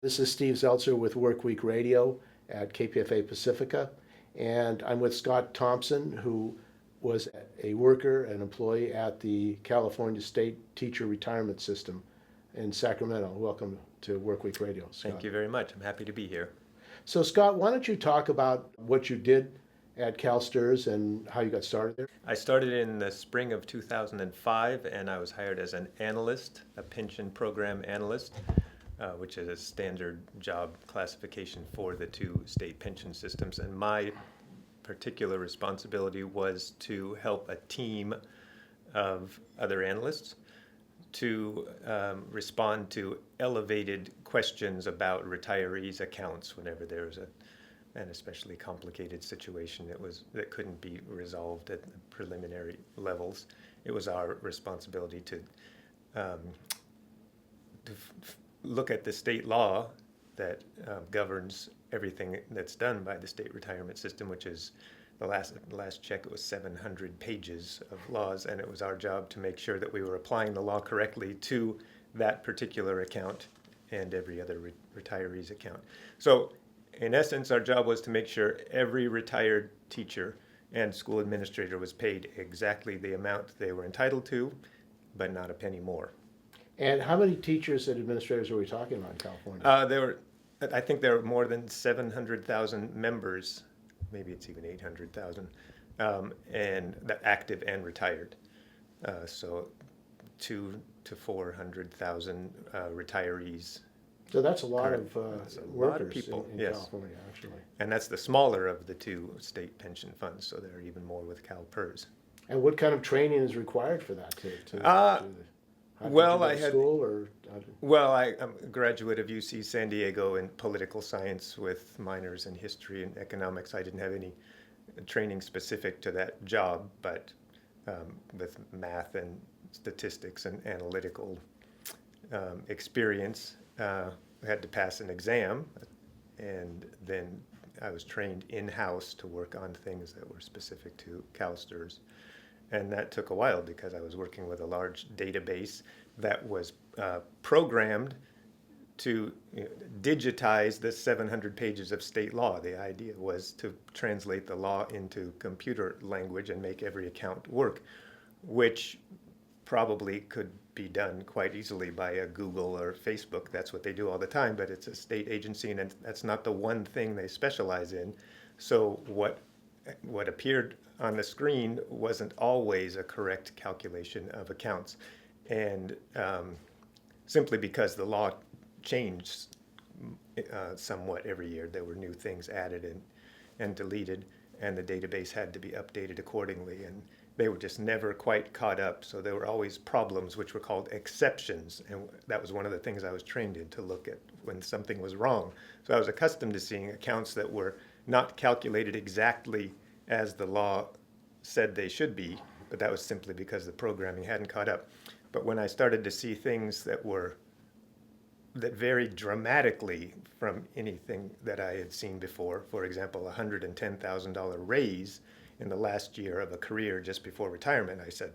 This is Steve Zeltzer with Workweek Radio at KPFA Pacifica, and I'm with Scott Thompson, who was a worker, an employee at the California State Teacher Retirement System in Sacramento. Welcome to Workweek Radio, Scott. Thank you very much. I'm happy to be here. So, Scott, why don't you talk about what you did at CalSTRS and how you got started there? I started in the spring of 2005, and I was hired as an analyst, a pension program analyst, which is a standard job classification for the two state pension systems. And my particular responsibility was to help a team of other analysts to respond to elevated questions about retirees' accounts whenever there was an especially complicated situation that couldn't be resolved at the preliminary levels. It was our responsibility to look at the state law that governs everything that's done by the state retirement system, which is the last check, it was 700 pages of laws, and it was our job to make sure that we were applying the law correctly to that particular account and every other retiree's account. So in essence, our job was to make sure every retired teacher and school administrator was paid exactly the amount they were entitled to, but not a penny more. And how many teachers and administrators are we talking about in California? I think there were more than 700,000 members, maybe it's even 800,000, and the active and retired. So 200,000 to 400,000 retirees. So that's a lot of That's a lot workers of people, in yes. California, actually. And that's the smaller of the two state pension funds, so there are even more with CalPERS. And what kind of training is required for that? Well, I had school or. Well, I'm a graduate of UC San Diego in political science with minors in history and economics. I didn't have any training specific to that job, but with math and statistics and analytical experience, I had to pass an exam, and then I was trained in-house to work on things that were specific to CalSTRS. And that took a while because I was working with a large database that was programmed to digitize the 700 pages of state law. The idea was to translate the law into computer language and make every account work, which probably could be done quite easily by a Google or Facebook. That's what they do all the time, but it's a state agency, and that's not the one thing they specialize in. So what appeared on the screen wasn't always a correct calculation of accounts. And simply because the law changed somewhat every year, there were new things added and deleted, and the database had to be updated accordingly. And they were just never quite caught up. So there were always problems, which were called exceptions. And that was one of the things I was trained in, to look at when something was wrong. So I was accustomed to seeing accounts that were not calculated exactly as the law said they should be, but that was simply because the programming hadn't caught up. But when I started to see things that varied dramatically from anything that I had seen before, for example, a $110,000 raise in the last year of a career just before retirement, I said,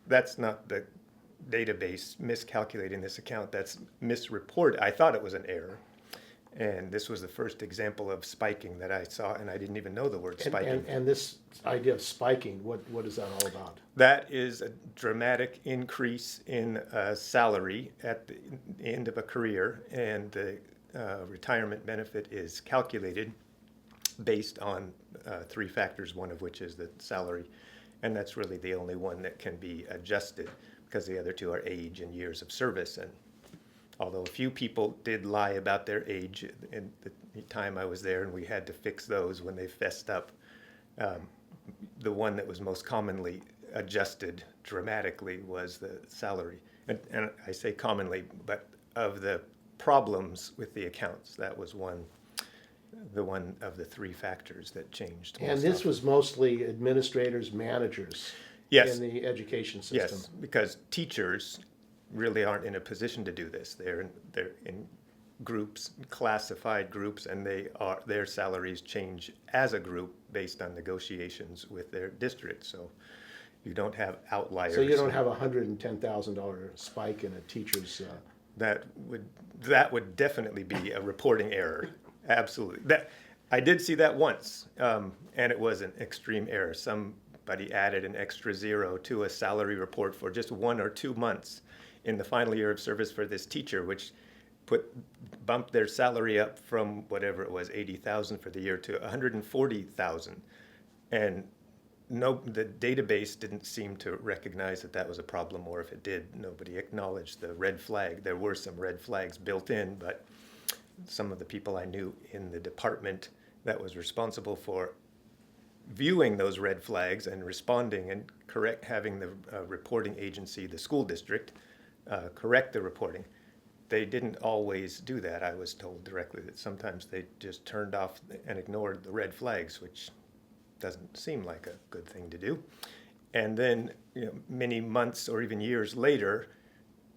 that's not the database miscalculating this account, that's misreported. I thought it was an error. And this was the first example of spiking that I saw, and I didn't even know the word spiking. And this idea of spiking, what is that all about? That is a dramatic increase in salary at the end of a career, and the retirement benefit is calculated based on three factors, one of which is the salary, and that's really the only one that can be adjusted, because the other two are age and years of service. And although a few people did lie about their age in the time I was there, and we had to fix those when they fessed up, the one that was most commonly adjusted dramatically was the salary. And I say commonly, but of the problems with the accounts, that was the one of the three factors that changed. And this was mostly administrators, managers Yes. in the education system. Yes, because teachers really aren't in a position to do this. They're in groups, classified groups, and their salaries change as a group based on negotiations with their district. So you don't have outliers. So you don't have a $110,000 spike in a teacher's That would definitely be a reporting error. Absolutely. I did see that once, and it was an extreme error. Somebody added an extra zero to a salary report for just 1 or 2 months in the final year of service for this teacher, which bumped their salary up from whatever it was, 80,000 for the year to 140,000. And no, the database didn't seem to recognize that that was a problem, or if it did, nobody acknowledged the red flag. There were some red flags built in, but some of the people I knew in the department that was responsible for viewing those red flags and responding and having the reporting agency, the school district, correct the reporting. They didn't always do that. I was told directly that sometimes they just turned off and ignored the red flags, which doesn't seem like a good thing to do. And then, many months or even years later,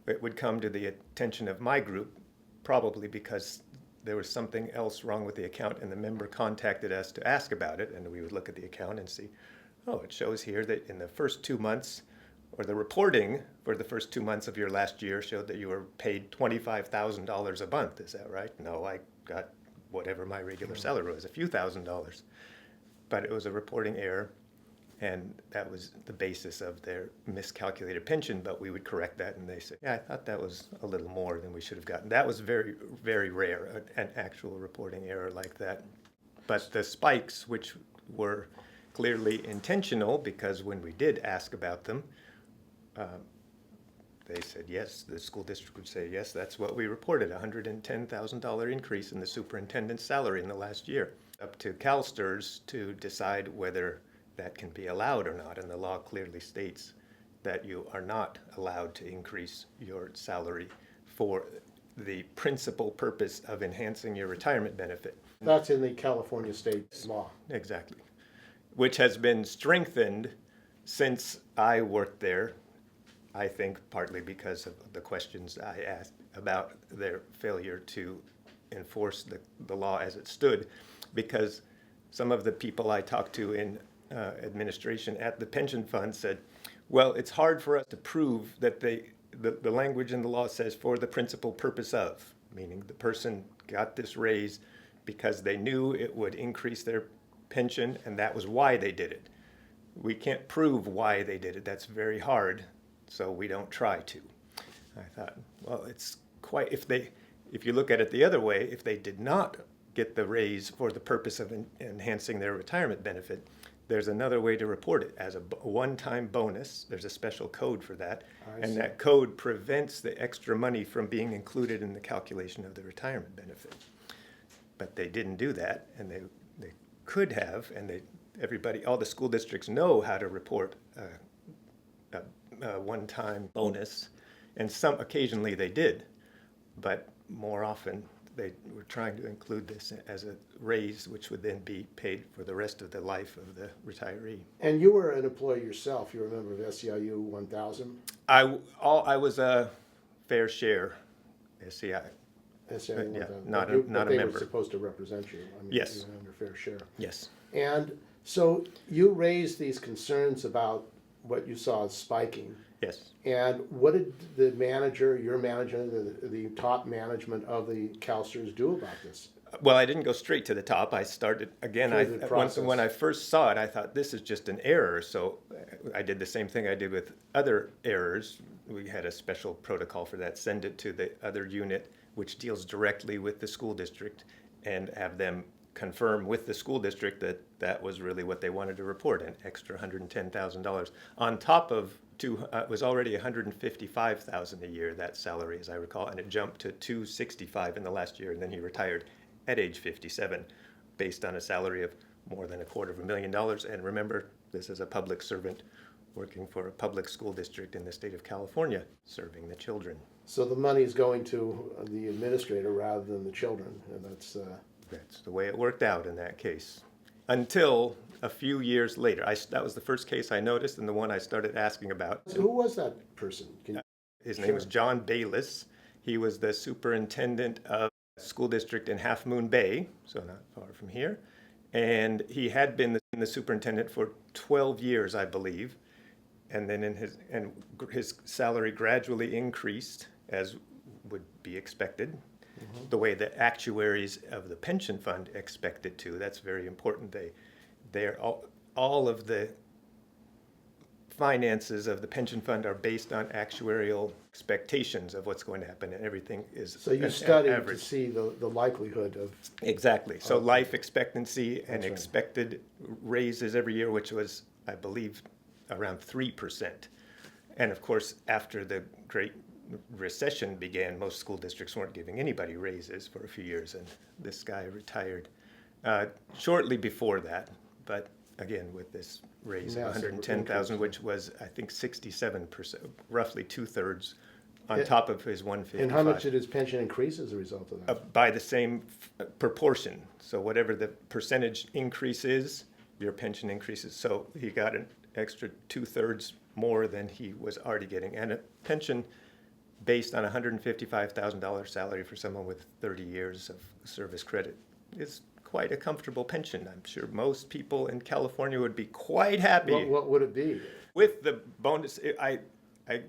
it would come to the attention of my group, probably because there was something else wrong with the account, and the member contacted us to ask about it, and we would look at the account and see, oh, it shows here that in the first 2 months, or the reporting for the first 2 months of your last year showed that you were paid $25,000 a month. Is that right? No, I got whatever my regular salary was, a few $1,000s. But it was a reporting error, and that was the basis of their miscalculated pension. But we would correct that, and they said, yeah, I thought that was a little more than we should have gotten. That was very, very rare, an actual reporting error like that. But the spikes, which were clearly intentional, because when we did ask about them, they said yes, the school district would say, yes, that's what we reported, $110,000 increase in the superintendent's salary in the last year. Up to CalSTRS to decide whether that can be allowed or not. And the law clearly states that you are not allowed to increase your salary for the principal purpose of enhancing your retirement benefit. That's in the California state law. Exactly. Which has been strengthened since I worked there, I think partly because of the questions I asked about their failure to enforce the law as it stood, because some of the people I talked to in administration at the pension fund said, well, it's hard for us to prove that the language in the law says for the principal purpose of, meaning the person got this raise because they knew it would increase their pension, and that was why they did it. We can't prove why they did it. That's very hard, so we don't try to. I thought, well, it's quite, if you look at it the other way, if they did not get the raise for the purpose of enhancing their retirement benefit, there's another way to report it as a one-time bonus. There's a special code for that, and that code prevents the extra money from being included in the calculation of the retirement benefit. But they didn't do that, and they could have, and all the school districts know how to report a one-time bonus, and occasionally they did, but more often they were trying to include this as a raise, which would then be paid for the rest of the life of the retiree. And you were an employee yourself. You're a member of SEIU 1000? I was a fair share SEI. SEIU Yeah, 1000. not a They member. were supposed to represent you. I mean, Yes. you were under fair share. Yes. And so you raised these concerns about what you saw as spiking. Yes. And what did the manager, your manager, the top management of the CalSTRS do about this? Well, I didn't go straight to the top. I started again. Through the process. When I first saw it, I thought this is just an error. So I did the same thing I did with other errors. We had a special protocol for that. Send it to the other unit, which deals directly with the school district, and have them confirm with the school district that that was really what they wanted to report, an extra $110,000 on top of it was already $155,000 a year, that salary, as I recall, and it jumped to $265,000 in the last year, and then he retired at age 57 based on a salary of more than $250,000. And remember, this is a public servant working for a public school district in the state of California, serving the children. So the money is going to the administrator rather than the children, and that's the way it worked out in that case. Until a few years later. That was the first case I noticed, and the one I started asking about. Who was that person? His name was John Bayless. He was the superintendent of a school district in Half Moon Bay, so not far from here. And he had been the superintendent for 12 years, I believe. And then his salary gradually increased as would be expected, the way the actuaries of the pension fund expect it to. That's very important. They're all of the finances of the pension fund are based on actuarial expectations of what's going to happen, and everything is So you an studied to average. see the likelihood of, Exactly. So Okay. life expectancy and That's right. expected raises every year, which was, I believe, around 3%. And of course, after the Great Recession began, most school districts weren't giving anybody raises for a few years, and this guy retired shortly before that. But again, with this raise of Massive 110,000, increase. which was, I think, 67%, roughly 2/3 on Yeah. top of his 155. and how much did his pension increase as a result of that? By the same proportion. So whatever the percentage increase is, your pension increases. So he got an extra 2/3 more than he was already getting. And a pension based on a $155,000 salary for someone with 30 years of service credit is quite a comfortable pension. I'm sure most people in California would be quite happy. What would it be? With the bonus, I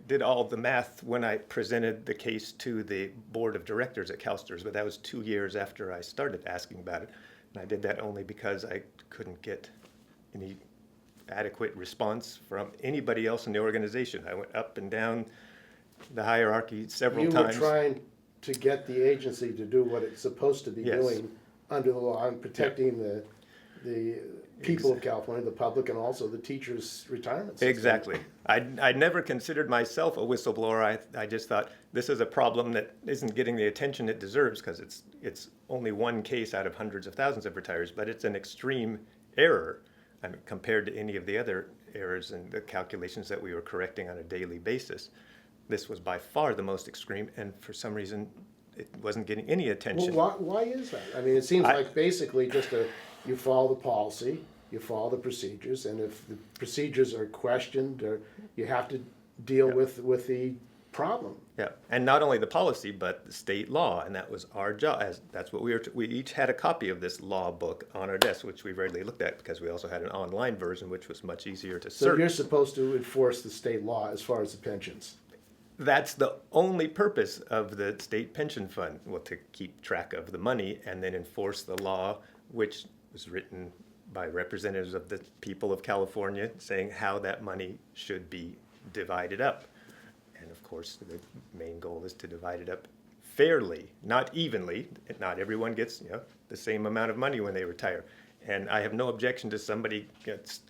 did all the math when I presented the case to the board of directors at CalSTRS, but that was 2 years after I started asking about it. And I did that only because I couldn't get any adequate response from anybody else in the organization. I went up and down the hierarchy several You times. were trying to get the agency to do what it's supposed to be Yes. doing under the law and protecting the people of California, the public, and also the teachers' retirement system. Exactly. I never considered myself a whistleblower. I just thought this is a problem that isn't getting the attention it deserves because it's only one case out of hundreds of thousands of retirees, but it's an extreme error. I mean, compared to any of the other errors and the calculations that we were correcting on a daily basis. This was by far the most extreme, and for some reason, it wasn't getting any attention. Well, why is that? I mean, it seems like basically you follow the policy, you follow the procedures, and if the procedures are questioned, or you have to deal with the problem. Yeah, and not only the policy, but the state law, and that was our job. That's what we each had a copy of this law book on our desk, which we rarely looked at because we also had an online version, which was much easier to So search. you're supposed to enforce the state law as far as the pensions. That's the only purpose of the state pension fund, well, to keep track of the money and then enforce the law, which was written by representatives of the people of California saying how that money should be divided up. And of course, the main goal is to divide it up fairly, not evenly. Not everyone gets the same amount of money when they retire. And I have no objection to somebody gets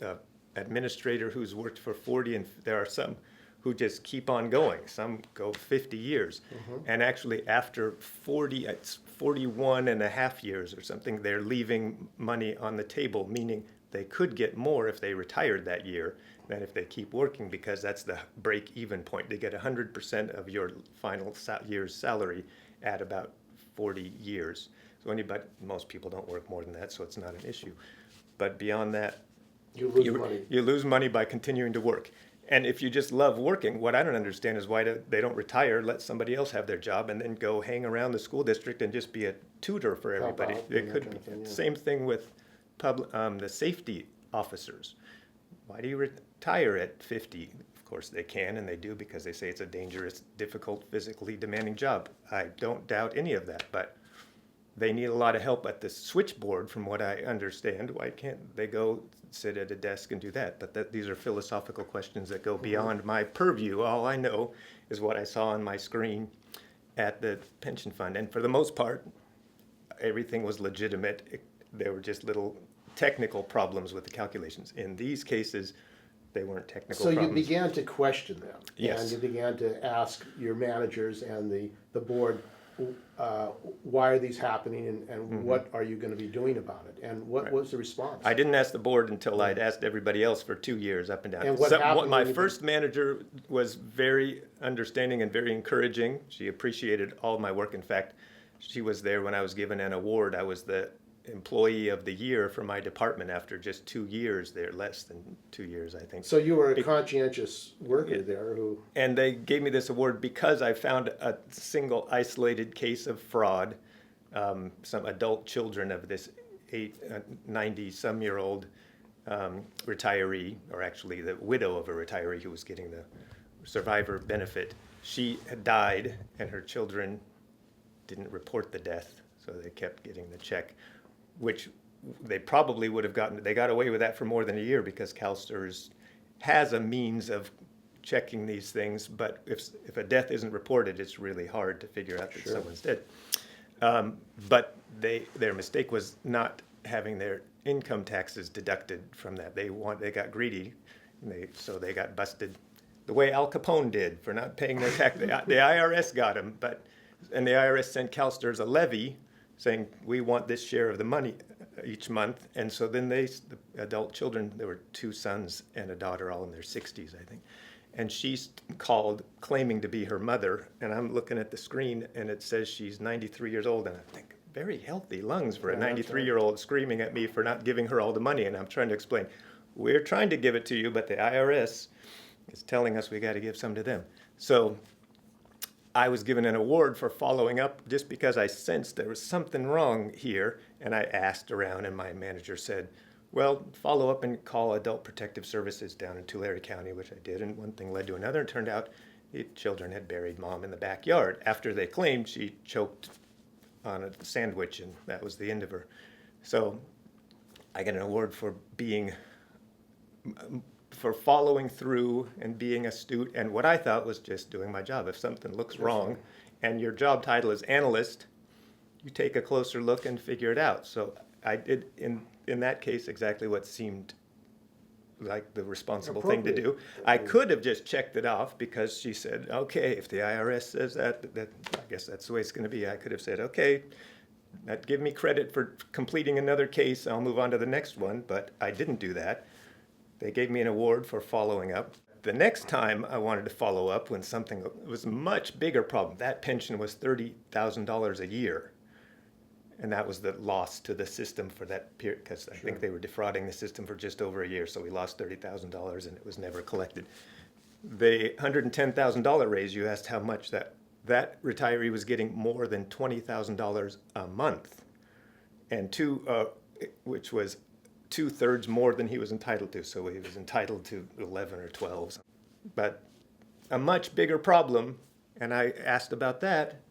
administrator who's worked for 40, and there are some who just keep on going. Some go 50 years. And actually after 40, it's 41 and a half years or something, they're leaving money on the table, meaning they could get more if they retired that year than if they keep working, because that's the break-even point. They get 100% of your final year's salary at about 40 years. So most people don't work more than that, so it's not an issue. But beyond that, You lose money. you lose money by continuing to work. And if you just love working, what I don't understand is why they don't retire, let somebody else have their job, and then go hang around the school district and just be a tutor for Help everybody. out It and that could kind of thing, be. yeah. Same thing with the safety officers. Why do you retire at 50? Of course they can, and they do, because they say it's a dangerous, difficult, physically demanding job. I don't doubt any of that, but they need a lot of help at the switchboard, from what I understand. Why can't they go sit at a desk and do that? But these are philosophical questions that go beyond my purview. All I know is what I saw on my screen at the pension fund. And for the most part, everything was legitimate. There were just little technical problems with the calculations. In these cases, they weren't technical So problems. you began to question them. Yes. And you began to ask your managers and the board, why are these happening, and what are you going to be doing about it? And what was the response? I didn't ask the board until I'd asked everybody else for 2 years up and down. And what happened My when you first manager was very understanding and very encouraging. She appreciated all my work. In fact, she was there when I was given an award. I was the employee of the year for my department after just 2 years there, less than 2 years, I think. So you were a conscientious worker there who... And they gave me this award because I found a single isolated case of fraud. Some adult children of this 90-some-year-old retiree, or actually the widow of a retiree who was getting the survivor benefit. She had died, and her children didn't report the death, so they kept getting the check, which they probably would have gotten. They got away with that for more than a year because CalSTRS has a means of checking these things, but if a death isn't reported, it's really hard to figure out that someone's dead. But their mistake was not having their income taxes deducted from that. They got greedy, and so they got busted the way Al Capone did for not paying their tax. The IRS got them, and the IRS sent CalSTRS a levy saying, we want this share of the money each month. And so then the adult children, there were 2 sons and a daughter, all in their 60s, I think. And she's called claiming to be her mother. And I'm looking at the screen and it says she's 93 years old. And I think, very healthy lungs for a 93-year-old screaming at me for not giving her all the money. And I'm trying to explain, we're trying to give it to you, but the IRS is telling us we got to give some to them. So I was given an award for following up just because I sensed there was something wrong here. And I asked around, and my manager said, well, follow up and call Adult Protective Services down in Tulare County, which I did. And one thing led to another. And it turned out the children had buried mom in the backyard after they claimed she choked on a sandwich, and that was the end of her. So I got an award for following through and being astute, and what I thought was just doing my job. If something looks wrong and your job title is analyst, you take a closer look and figure it out. So I did in that case exactly what seemed like the responsible thing to do. I could have just checked it off because she said, okay, if the IRS says that I guess that's the way it's going to be. I could have said, okay, that give me credit for completing another case. I'll move on to the next one, but I didn't do that. They gave me an award for following up. The next time I wanted to follow up when something was a much bigger problem. That pension was $30,000 a year. And that was the loss to the system for that period, because I think they were defrauding the system for just over a year. So we lost $30,000 and it was never collected. The $110,000 raise, you asked how much that retiree was getting more than $20,000 a month, and which was 2/3 more than he was entitled to. So he was entitled to 11 or 12. But a much bigger problem, and I asked about that,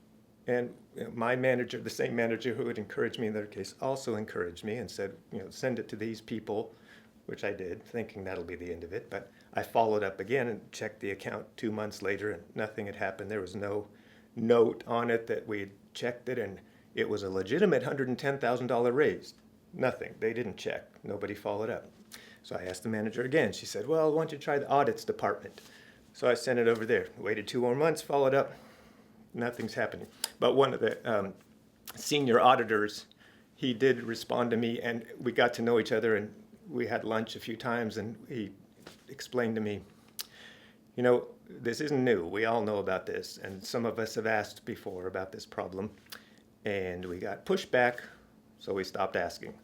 and my manager, the same manager who had encouraged me in their case, also encouraged me and said, send it to these people, which I did, thinking that'll be the end of it. But I followed up again and checked the account 2 months later, and nothing had happened. There was no note on it that we had checked it, and it was a legitimate $110,000 raise. Nothing. They didn't check. Nobody followed up. So I asked the manager again. She said, well, why don't you try the audits department? So I sent it over there. Waited 2 more months, followed up. Nothing's happening. But one of the senior auditors, he did respond to me, and we got to know each other, and we had lunch a few times, and he explained to me, this isn't new. We all know about this, and some of us have asked before about this problem, and we got pushback, so we stopped asking.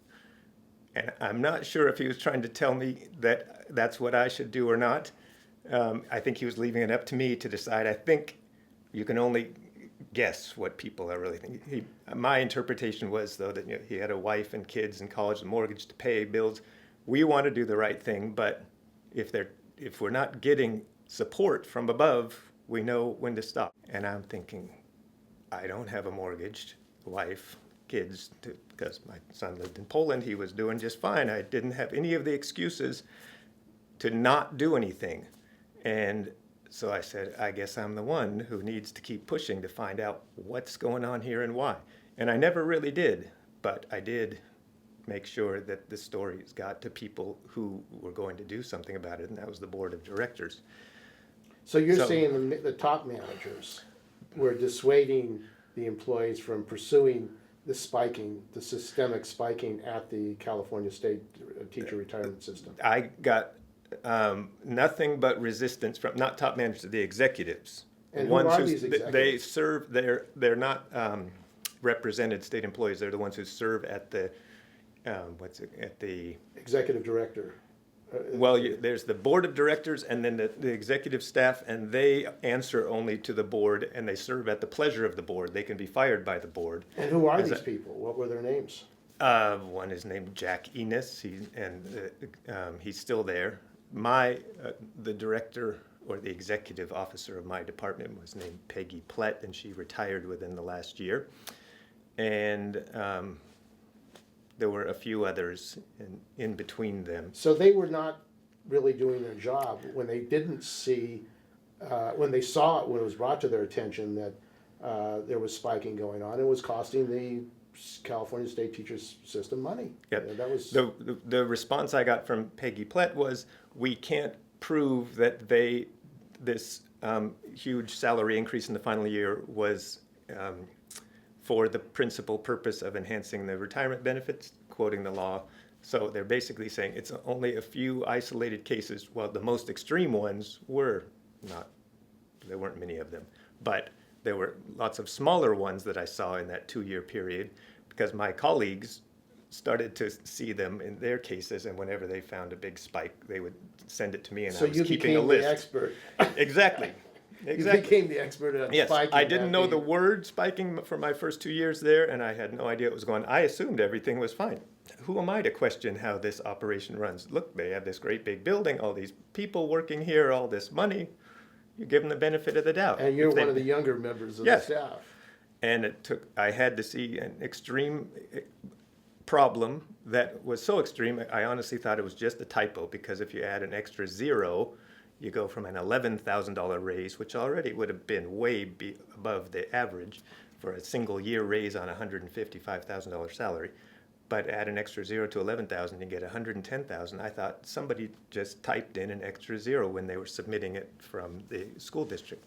And I'm not sure if he was trying to tell me that that's what I should do or not. I think he was leaving it up to me to decide. I think you can only guess what people are really thinking. My interpretation was, though, that he had a wife and kids and college and mortgage to pay, bills. We want to do the right thing, but if we're not getting support from above, we know when to stop. And I'm thinking, I don't have a mortgaged wife, kids, because my son lived in Poland. He was doing just fine. I didn't have any of the excuses to not do anything. And so I said, I guess I'm the one who needs to keep pushing to find out what's going on here and why. And I never really did, but I did make sure that the stories got to people who were going to do something about it, and that was the board of directors. So you're saying the top managers were dissuading the employees from pursuing the systemic spiking at the California State Teacher Retirement System? I got nothing but resistance from, not top managers, the executives. And who are these executives? They serve, they're not represented state employees. They're the ones who serve at the, at the... Executive director. There's the board of directors and then the executive staff, and they answer only to the board, and they serve at the pleasure of the board. They can be fired by the board. And who are these people? What were their names? One is named Jack Enos, he's still there. The director or the executive officer of my department was named Peggy Plett, and she retired within the last year. And there were a few others in between them. So they were not really doing their job when they didn't see, when they saw it, when it was brought to their attention that there was spiking going on. It was costing the California state teachers system money. Yep. That was The response I got from Peggy Plett was, we can't prove that this huge salary increase in the final year was for the principal purpose of enhancing the retirement benefits, quoting the law. So they're basically saying it's only a few isolated cases. Well, the most extreme ones were not, there weren't many of them, but there were lots of smaller ones that I saw in that 2-year period, because my colleagues started to see them in their cases, and whenever they found a big spike, they would send it to me, and so I was you keeping a became list. the expert. Exactly. You Exactly. became the expert at Yes, spiking. I didn't know that the word spiking for my first 2 years there, and I had no idea what was going on. I assumed everything was fine. Who am I to question how this operation runs? Look, they have this great big building, all these people working here, all this money. You give them the benefit of the doubt. And you're If they- one of the younger members of Yes. the staff. And I had to see an extreme problem that was so extreme, I honestly thought it was just a typo, because if you add an extra zero, you go from an $11,000 raise, which already would have been way above the average for a single year raise on a $155,000 salary. But add an extra zero to 11,000, you get 110,000. I thought somebody just typed in an extra zero when they were submitting it from the school district.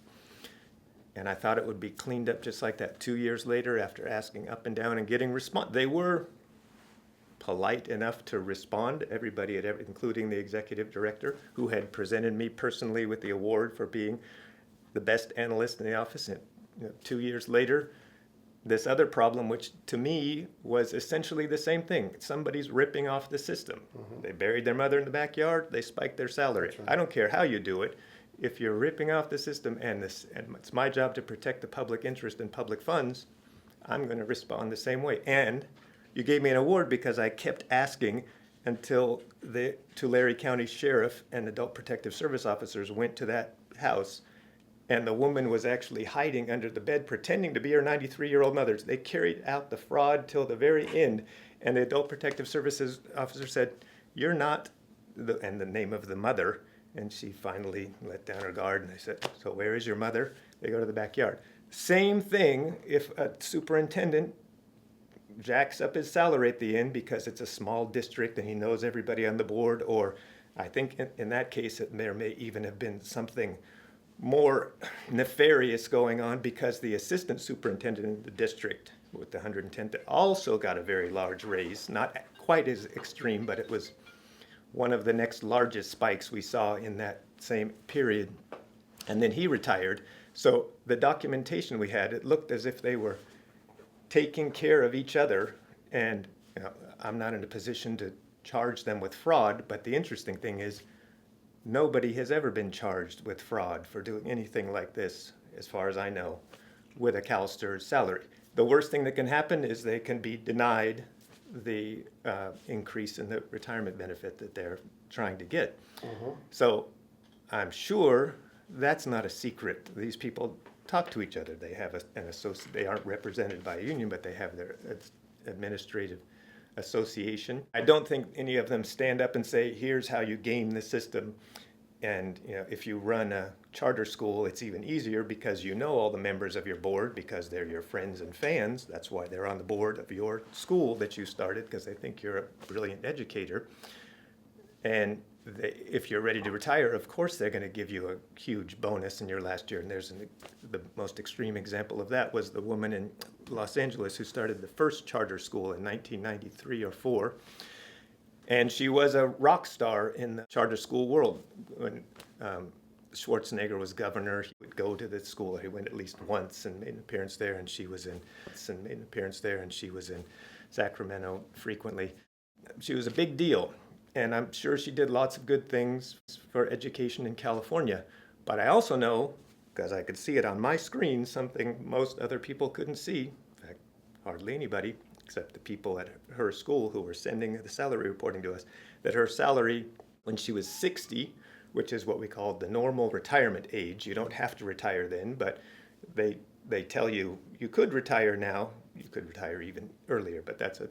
And I thought it would be cleaned up just like that. 2 years later, after asking up and down and getting response, they were polite enough to respond. Everybody, including the executive director, who had presented me personally with the award for being the best analyst in the office. And 2 years later, this other problem, which to me was essentially the same thing. Somebody's ripping off the system. Mm-hmm. They buried their mother in the backyard, they spiked their salary. Right. I don't care how you do it. If you're ripping off the system, and it's my job to protect the public interest and public funds, I'm going to respond the same way. And you gave me an award because I kept asking until the Tulare County Sheriff and Adult Protective Service officers went to that house, and the woman was actually hiding under the bed, pretending to be her 93-year-old mother. They carried out the fraud till the very end, and the Adult Protective Services officer said, "You're not," and the name of the mother. And she finally let down her guard, and I said, "So where is your mother?" They go to the backyard. Same thing if a superintendent jacks up his salary at the end because it's a small district and he knows everybody on the board, or I think in that case there may even have been something more nefarious going on, because the assistant superintendent in the district with the 110 also got a very large raise, not quite as extreme, but it was one of the next largest spikes we saw in that same period. And then he retired. So the documentation we had, it looked as if they were taking care of each other. And I'm not in a position to charge them with fraud, but the interesting thing is nobody has ever been charged with fraud for doing anything like this, as far as I know, with a CalSTRS salary. The worst thing that can happen is they can be denied the increase in the retirement benefit that they're trying to get. Uh-huh. So I'm sure that's not a secret. These people talk to each other. They have an associate. They aren't represented by a union, but they have their administrative association. I don't think any of them stand up and say, "Here's how you game the system." And if you run a charter school, it's even easier because you know all the members of your board because they're your friends and fans. That's why they're on the board of your school that you started, because they think you're a brilliant educator. And if you're ready to retire, of course they're going to give you a huge bonus in your last year. And the most extreme example of that was the woman in Los Angeles who started the first charter school in 1993 or 4. And she was a rock star in the charter school world. When Schwarzenegger was governor, he would go to the school. He went at least once and made an appearance there, and she was in Sacramento frequently. She was a big deal, and I'm sure she did lots of good things for education in California. But I also know, because I could see it on my screen, something most other people couldn't see, in fact, hardly anybody, except the people at her school who were sending the salary reporting to us, that her salary when she was 60 which is what we call the normal retirement age. You don't have to retire then, but they tell you you could retire now. You could retire even earlier, but that's a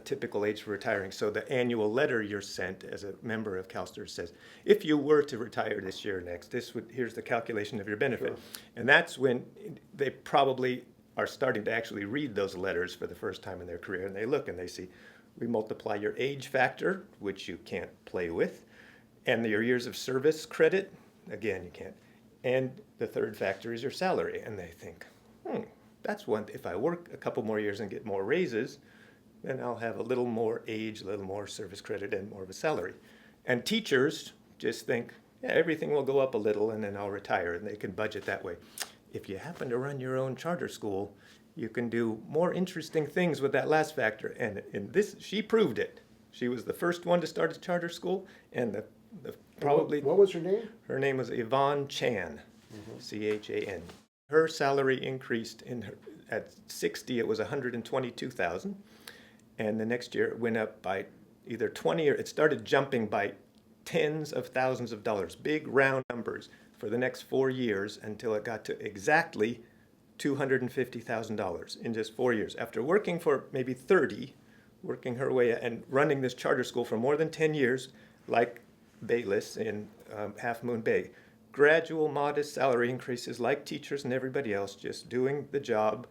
typical age for retiring. So the annual letter you're sent as a member of CalSTRS says, if you were to retire this year or next, here's the calculation of your benefit. Sure. And that's when they probably are starting to actually read those letters for the first time in their career, and they look and they see, we multiply your age factor, which you can't play with, and your years of service credit, again, you can't. And the third factor is your salary. And they think, that's one, if I work a couple more years and get more raises, then I'll have a little more age, a little more service credit, and more of a salary. And teachers just think, yeah, everything will go up a little and then I'll retire, and they can budget that way. If you happen to run your own charter school, you can do more interesting things with that last factor. And in this, she proved it. She was the first one to start a charter school, and probably... What was her name? Her name was Yvonne Chan, C-H-A-N. Her salary increased at 60, it was $122,000. And the next year it went up by either 20 or it started jumping by tens of thousands of dollars, big round numbers for the next 4 years until it got to exactly $250,000 in just 4 years. After working for maybe 30, working her way and running this charter school for more than 10 years, like Bayless in Half Moon Bay, gradual, modest salary increases like teachers and everybody else, just doing the job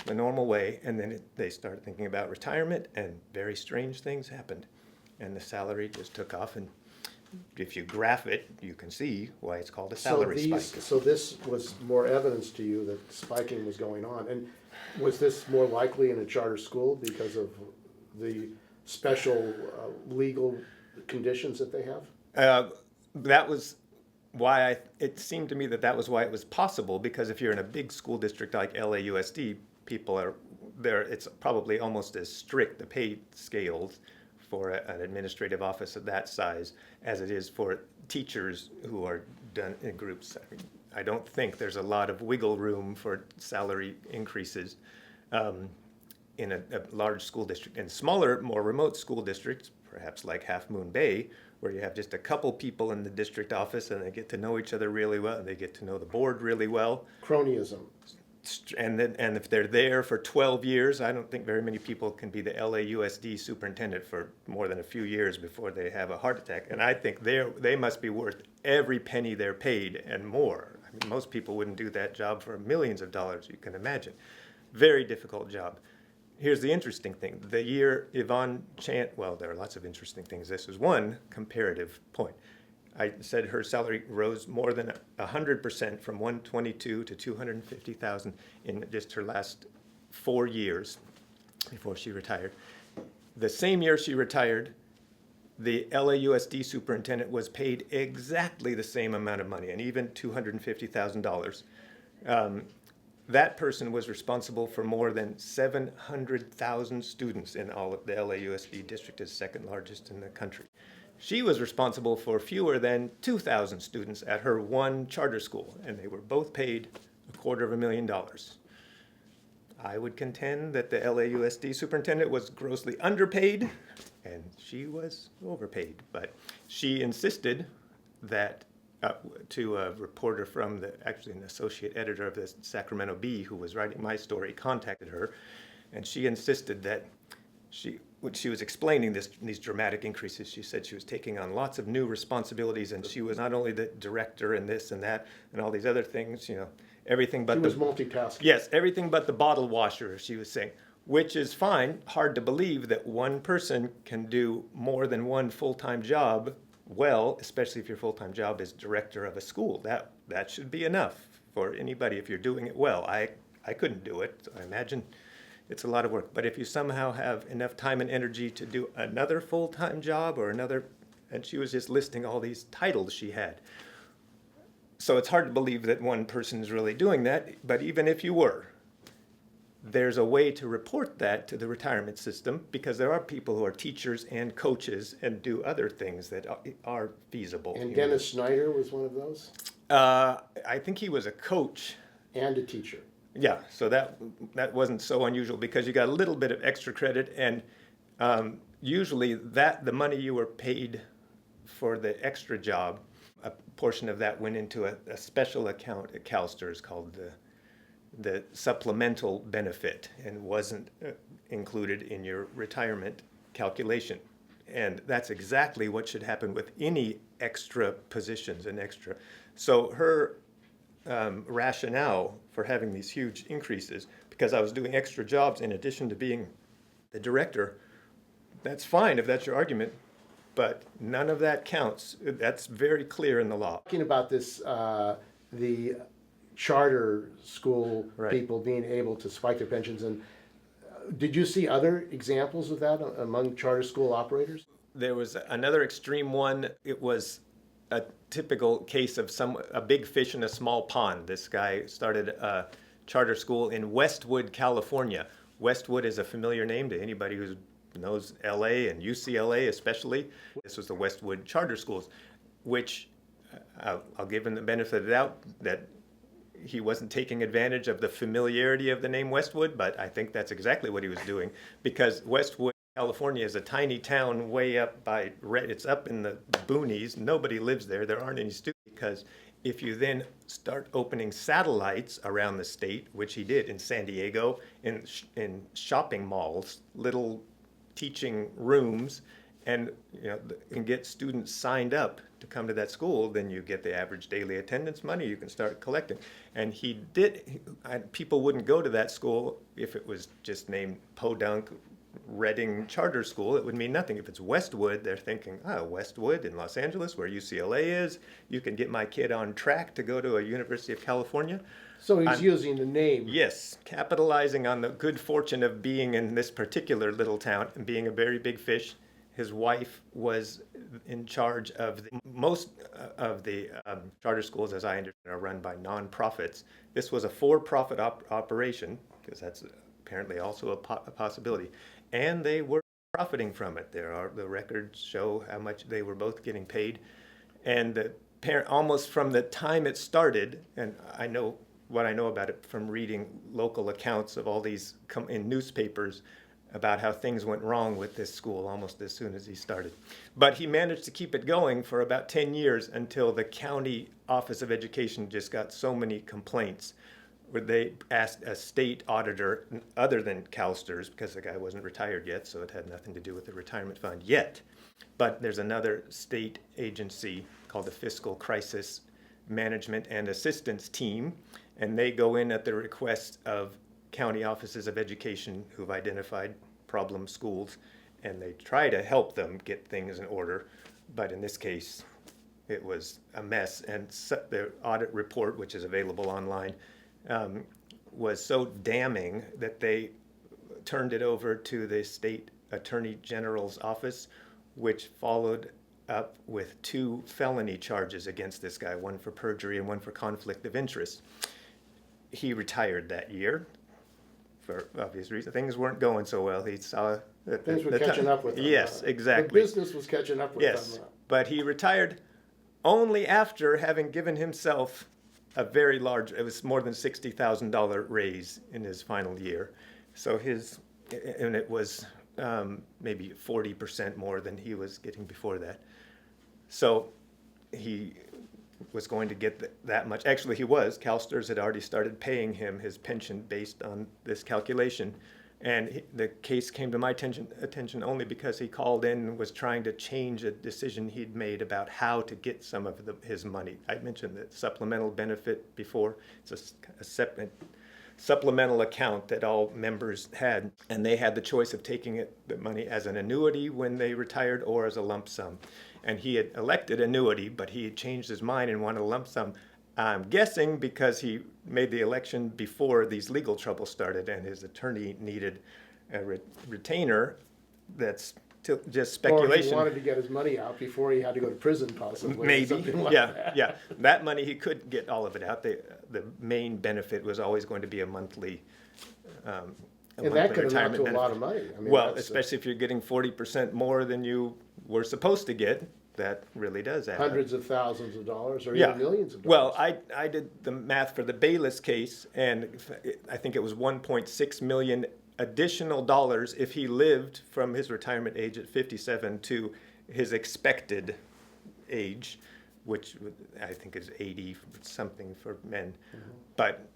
the normal way, and then they started thinking about retirement, and very strange things happened, and the salary just took off. And if you graph it, you can see why it's called a salary spike. So this was more evidence to you that spiking was going on. And was this more likely in a charter school because of the special legal conditions that they have? That was why it seemed to me that was why it was possible, because if you're in a big school district like LAUSD, people are there, it's probably almost as strict, the pay scales for an administrative office of that size as it is for teachers who are done in groups. I don't think there's a lot of wiggle room for salary increases in a large school district. In smaller, more remote school districts, perhaps like Half Moon Bay, where you have just a couple people in the district office and they get to know each other really well and they get to know the board really well. Cronyism. And if they're there for 12 years, I don't think very many people can be the LAUSD superintendent for more than a few years before they have a heart attack. And I think they must be worth every penny they're paid and more. I mean, most people wouldn't do that job for millions of dollars, you can imagine. Very difficult job. Here's the interesting thing. The year Yvonne Chan, well, there are lots of interesting things. This is one comparative point. I said her salary rose more than 100% from 122 to 250,000 in just her last 4 years before she retired. The same year she retired, the LAUSD superintendent was paid exactly the same amount of money, and even $250,000. That person was responsible for more than 700,000 students in all of the LAUSD district, is second largest in the country. She was responsible for fewer than 2,000 students at her one charter school, and they were both paid $250,000. I would contend that the LAUSD superintendent was grossly underpaid, and she was overpaid. But she insisted that to a reporter from actually an associate editor of the Sacramento Bee who was writing my story, contacted her, and she insisted that when she was explaining these dramatic increases, she said she was taking on lots of new responsibilities, and she was not only the director and this and that and all these other things, everything but She was multitasking. Yes, everything but the bottle washer, she was saying, which is fine. Hard to believe that one person can do more than one full-time job well, especially if your full-time job is director of a school. That should be enough for anybody if you're doing it well. I couldn't do it, so I imagine it's a lot of work. But if you somehow have enough time and energy to do another full-time job or another, and she was just listing all these titles she had. So it's hard to believe that one person is really doing that, but even if you were, there's a way to report that to the retirement system, because there are people who are teachers and coaches and do other things that are feasible. And Dennis Snyder was one of those? I think he was a coach. And a teacher. Yeah, so that wasn't so unusual, because you got a little bit of extra credit, and usually the money you were paid for the extra job A portion of that went into a special account at CalSTRS called the supplemental benefit, and wasn't included in your retirement calculation. And that's exactly what should happen with any extra positions and extra. So her rationale for having these huge increases, because I was doing extra jobs in addition to being the director, that's fine if that's your argument, but none of that counts. That's very clear in the law. Talking about this, the charter school Right. people being able to spike their pensions, and did you see other examples of that among charter school operators? There was another extreme one. It was a typical case of a big fish in a small pond. This guy started a charter school in Westwood, California. Westwood is a familiar name to anybody who knows LA and UCLA especially. This was the Westwood Charter Schools, which I'll give him the benefit of the doubt that he wasn't taking advantage of the familiarity of the name Westwood, but I think that's exactly what he was doing, because Westwood, California is a tiny town way up by, it's up in the boonies. Nobody lives there. There aren't any students, because if you then start opening satellites around the state, which he did in San Diego, in shopping malls, little teaching rooms, and and get students signed up to come to that school, then you get the average daily attendance money. You can start collecting. And he did. People wouldn't go to that school if it was just named Podunk Reading Charter School. It would mean nothing. If it's Westwood, they're thinking, oh, Westwood in Los Angeles, where UCLA is, you can get my kid on track to go to a University of California. So he's using the name. Yes, capitalizing on the good fortune of being in this particular little town and being a very big fish. His wife was in charge of most of the charter schools, as I understand, are run by nonprofits. This was a for-profit operation, because that's apparently also a possibility, and they were profiting from it. The records show how much they were both getting paid, and the parent, almost from the time it started, and I know what I know about it from reading local accounts of all these in newspapers about how things went wrong with this school almost as soon as he started. But he managed to keep it going for about 10 years until the county Office of Education just got so many complaints where they asked a state auditor other than CalSTRS, because the guy wasn't retired yet, so it had nothing to do with the retirement fund yet. But there's another state agency called the Fiscal Crisis Management and Assistance Team, and they go in at the request of county offices of education who've identified problem schools, and they try to help them get things in order. But in this case, it was a mess, and the audit report, which is available online, was so damning that they turned it over to the state attorney general's office, which followed up with 2 felony charges against this guy, one for perjury and one for conflict of interest. He retired that year for obvious reasons. Things weren't going so well. He saw that Things were catching up with him. Yes, exactly. The business was catching up with yes, him. but he retired only after having given himself a very large, it was more than $60,000 raise in his final year. So and it was maybe 40% more than he was getting before that. So he was going to get that much. Actually, CalSTRS had already started paying him his pension based on this calculation. And the case came to my attention only because he called in and was trying to change a decision he'd made about how to get some of his money. I mentioned the supplemental benefit before. It's a separate supplemental account that all members had, and they had the choice of taking the money as an annuity when they retired or as a lump sum. And he had elected annuity, but he had changed his mind and wanted a lump sum. I'm guessing because he made the election before these legal troubles started, and his attorney needed a retainer. That's just speculation. Or he wanted to get his money out before he had to go to prison, possibly. Maybe, Like yeah, that. yeah. That money, he could get all of it out. The main benefit was always going to be a monthly And that could amount to a lot of money. I mean, well, especially if you're getting 40% more than you were supposed to get, that really does add hundreds up. of thousands of dollars or Yeah. even millions of Well, dollars. I did the math for the Bayless case, and I think it was 1.6 million additional dollars if he lived from his retirement age at 57 to his expected age. which I think is 80 something for men. But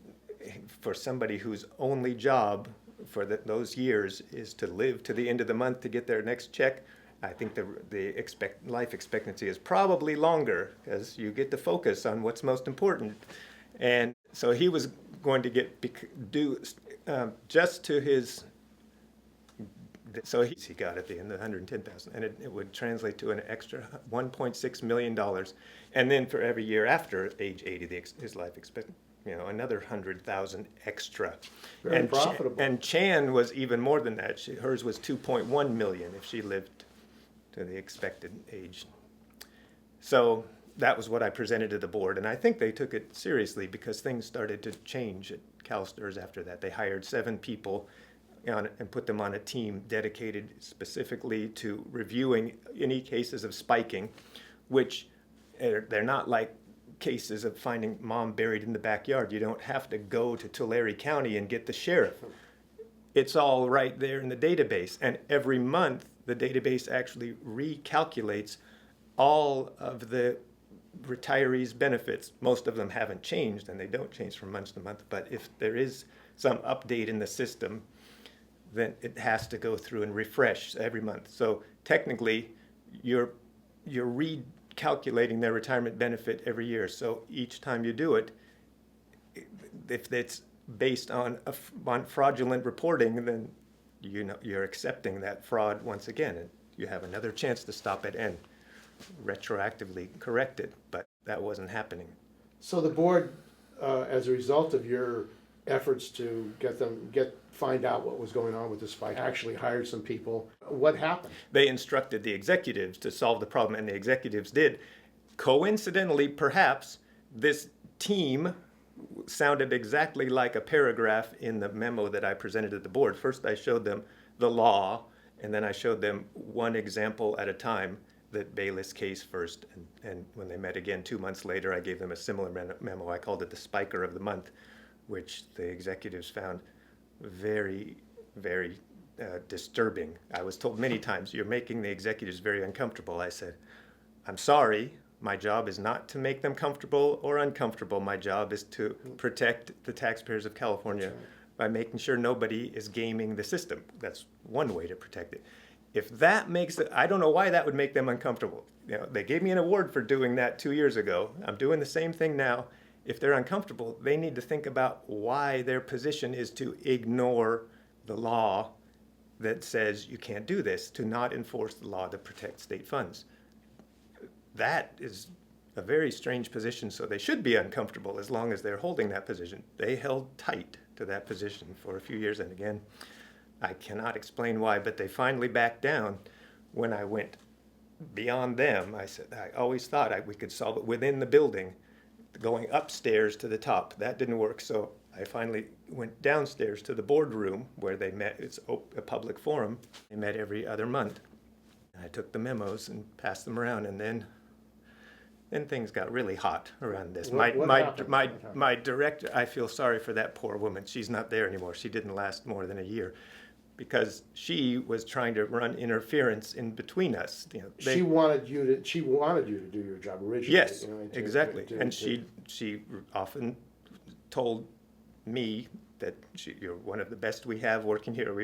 for somebody whose only job for those years is to live to the end of the month to get their next check, I think the life expectancy is probably longer because you get to focus on what's most important. And so he was going to just to his, so he got at the end, the 110,000, and it would translate to an extra $1.6 million. And then for every year after age 80, his life expectancy, another 100,000 extra. Very profitable. And Chan was even more than that. Hers was 2.1 million if she lived to the expected age. So that was what I presented to the board, and I think they took it seriously because things started to change at CalSTRS after that. They hired 7 people and put them on a team dedicated specifically to reviewing any cases of spiking, which they're not like cases of finding mom buried in the backyard. You don't have to go to Tulare County and get the sheriff. It's all right there in the database, and every month the database actually recalculates all of the retirees' benefits. Most of them haven't changed, and they don't change from month to month, but if there is some update in the system, then it has to go through and refresh every month. So technically, you're recalculating their retirement benefit every year. So each time you do it, if it's based on fraudulent reporting, then you're accepting that fraud once again, and you have another chance to stop it and retroactively correct it, but that wasn't happening. So the board, as a result of your efforts to find out what was going on with the spike, actually hired some people. What happened? They instructed the executives to solve the problem, and the executives did. Coincidentally, perhaps, this team sounded exactly like a paragraph in the memo that I presented to the board. First, I showed them the law, and then I showed them one example at a time, the Bayless case first. And when they met again 2 months later, I gave them a similar memo. I called it the Spiker of the Month, which the executives found very, very disturbing. I was told many times, you're making the executives very uncomfortable. I said, I'm sorry. My job is not to make them comfortable or uncomfortable. My job is to protect the taxpayers of California by making sure nobody is gaming the system. That's one way to protect it. If that makes it, I don't know why that would make them uncomfortable. They gave me an award for doing that 2 years ago. I'm doing the same thing now. If they're uncomfortable, they need to think about why their position is to ignore the law that says you can't do this, to not enforce the law to protect state funds. That is a very strange position, so they should be uncomfortable as long as they're holding that position. They held tight to that position for a few years, and again, I cannot explain why, but they finally backed down when I went beyond them. I said, I always thought we could solve it within the building, going upstairs to the top. That didn't work, so I finally went downstairs to the boardroom where they met. It's a public forum. They met every other month. I took the memos and passed them around, and then things got really hot around this. What happened? My director, I feel sorry for that poor woman. She's not there anymore. She didn't last more than a year because she was trying to run interference in between us. She wanted you to do your job originally. Yes, exactly. And she often told me that you're one of the best we have working here.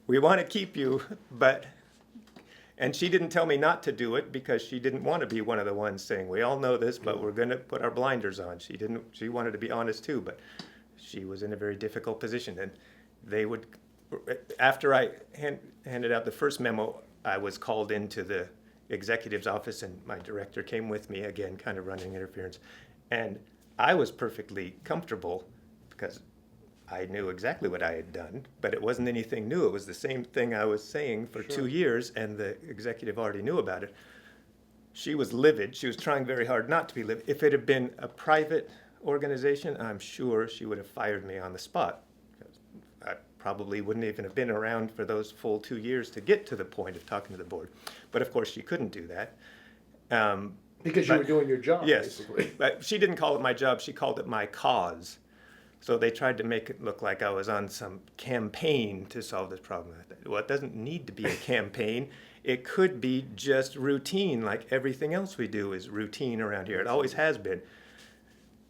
We want to keep you, but. And she didn't tell me not to do it because she didn't want to be one of the ones saying, we all know this, but we're going to put our blinders on. She wanted to be honest too, but she was in a very difficult position. And they would, after I handed out the first memo, I was called into the executive's office, and my director came with me, again, kind of running interference. And I was perfectly comfortable because I knew exactly what I had done, but it wasn't anything new. It was the same thing I was saying for 2 years, and the executive already knew about it. She was livid. She was trying very hard not to be livid. If it had been a private organization, I'm sure she would have fired me on the spot. I probably wouldn't even have been around for those full 2 years to get to the point of talking to the board. But of course, she couldn't do that. Because you were doing your job, yes, basically. But she didn't call it my job. She called it my cause. So they tried to make it look like I was on some campaign to solve this problem. Well, it doesn't need to be a campaign. It could be just routine, like everything else we do is routine around here. It always has been.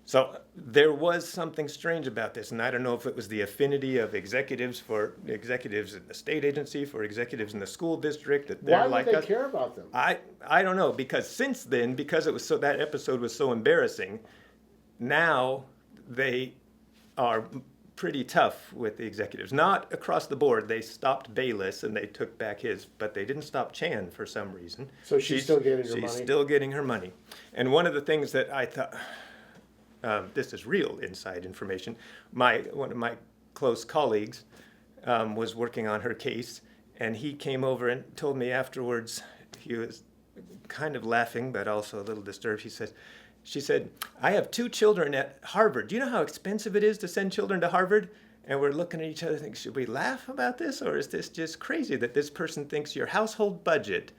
So there was something strange about this, and I don't know if it was the affinity of executives for executives in the state agency, for executives in the school district, that they're Why like would they us. care about them? I don't know, because since then, because it was so, that episode was so embarrassing, now they are pretty tough with the executives. Not across the board. They stopped Bayless and they took back his, but they didn't stop Chan for some reason. So she's still getting her money? She's still getting her money. And one of the things that I thought, this is real inside information, one of my close colleagues was working on her case, and he came over and told me afterwards, he was kind of laughing, but also a little disturbed. She said, I have 2 children at Harvard. Do you know how expensive it is to send children to Harvard? And we're looking at each other thinking, should we laugh about this? Or is this just crazy that this person thinks your household budget,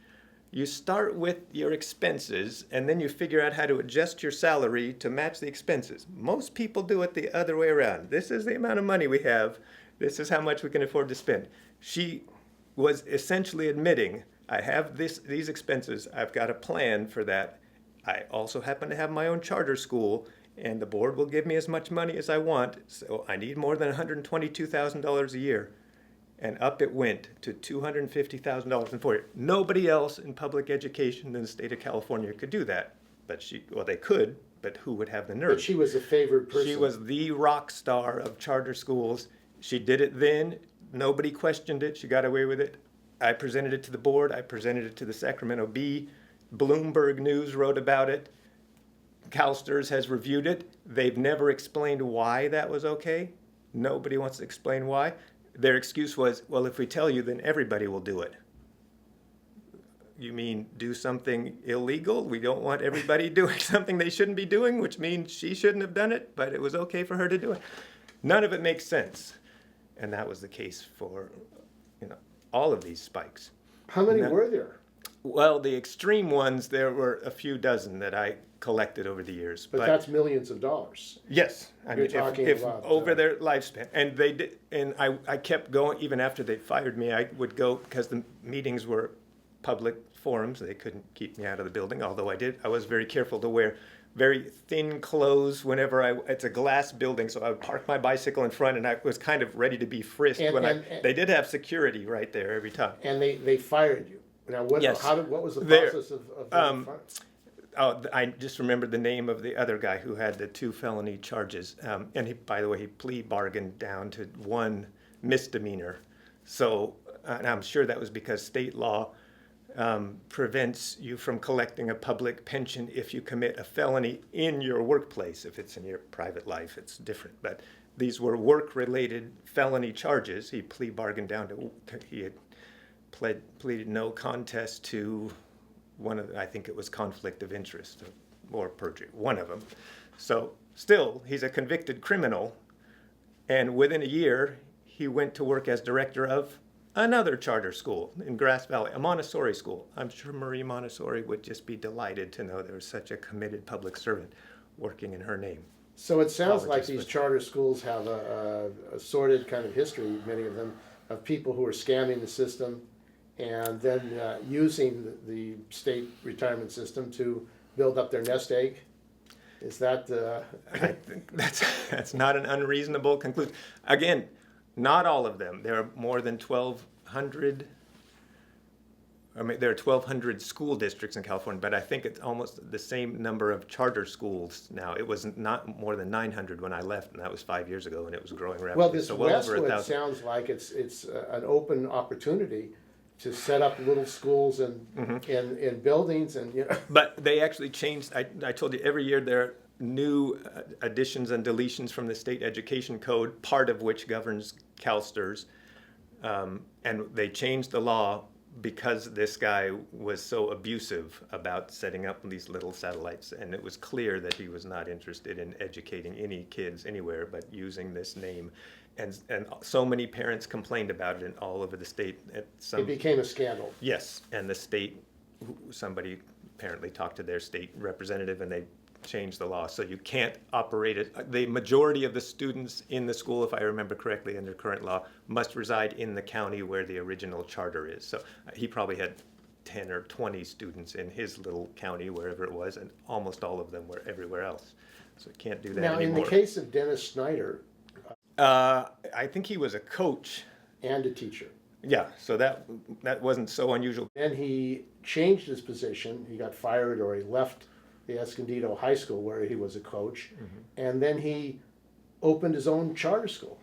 you start with your expenses, and then you figure out how to adjust your salary to match the expenses. Most people do it the other way around. This is the amount of money we have. This is how much we can afford to spend. She was essentially admitting, I have these expenses. I've got a plan for that. I also happen to have my own charter school, and the board will give me as much money as I want, so I need more than $122,000 a year. And up it went to $250,000 in 4 years. Nobody else in public education in the state of California could do that. But they could, but who would have the nerve? But she was a favored person. She was the rock star of charter schools. She did it then. Nobody questioned it. She got away with it. I presented it to the board. I presented it to the Sacramento Bee. Bloomberg News wrote about it. CalSTRS has reviewed it. They've never explained why that was okay. Nobody wants to explain why. Their excuse was, well, if we tell you, then everybody will do it. You mean do something illegal? We don't want everybody doing something they shouldn't be doing, which means she shouldn't have done it, but it was okay for her to do it. None of it makes sense. And that was the case for, all of these spikes. How many were there? Well, the extreme ones, there were a few dozen that I collected over the years. But that's millions of dollars. Yes, I You're mean, talking if about, over their lifespan, and they did, and I kept going even after they fired me. I would go because the meetings were public forums. They couldn't keep me out of the building. Although I was very careful to wear very thin clothes whenever it's a glass building, so I would park my bicycle in front, and I was kind of ready to be frisked they did have security right there every time. And they fired you. Now, what was the process of being fired? Oh, I just remembered the name of the other guy who had the 2 felony charges. And he, by the way, he plea bargained down to 1 misdemeanor. So, and I'm sure that was because state law prevents you from collecting a public pension if you commit a felony in your workplace. If it's in your private life, it's different. But these were work-related felony charges. He plea bargained down to, he had pleaded no contest to I think it was conflict of interest or perjury, one of them. So still, he's a convicted criminal, and within a year, he went to work as director of another charter school in Grass Valley, a Montessori school. I'm sure Marie Montessori would just be delighted to know there was such a committed public servant working in her name. So it sounds like these charter schools have a sordid kind of history, many of them, of people who are scamming the system and then using the state retirement system to build up their nest egg. Is that I think that's not an unreasonable conclusion. Again, not all of them. There are more than 1,200. I mean, there are 1,200 school districts in California, but I think it's almost the same number of charter schools now. It was not more than 900 when I left, and that was 5 years ago, and it was growing rapidly. well, this so well over Westwood 1,000. sounds like it's an open opportunity to set up little schools and in buildings and But they actually changed. I told you every year there are new additions and deletions from the state education code, part of which governs CalSTRS, and they changed the law because this guy was so abusive about setting up these little satellites, and it was clear that he was not interested in educating any kids anywhere but using this name. And so many parents complained about it all over the state. it became a scandal. Yes, and the state, somebody apparently talked to their state representative, and they change the law. So you can't operate it. The majority of the students in the school, if I remember correctly, under current law, must reside in the county where the original charter is. So he probably had 10 or 20 students in his little county, wherever it was, and almost all of them were everywhere else. So you can't do that Now, anymore. in the case of Dennis Snyder I think he was a coach. and a teacher, Yeah, so that wasn't so unusual. then he changed his position. He got fired or he left the Escondido High School where he was a coach, and then he opened his own charter school.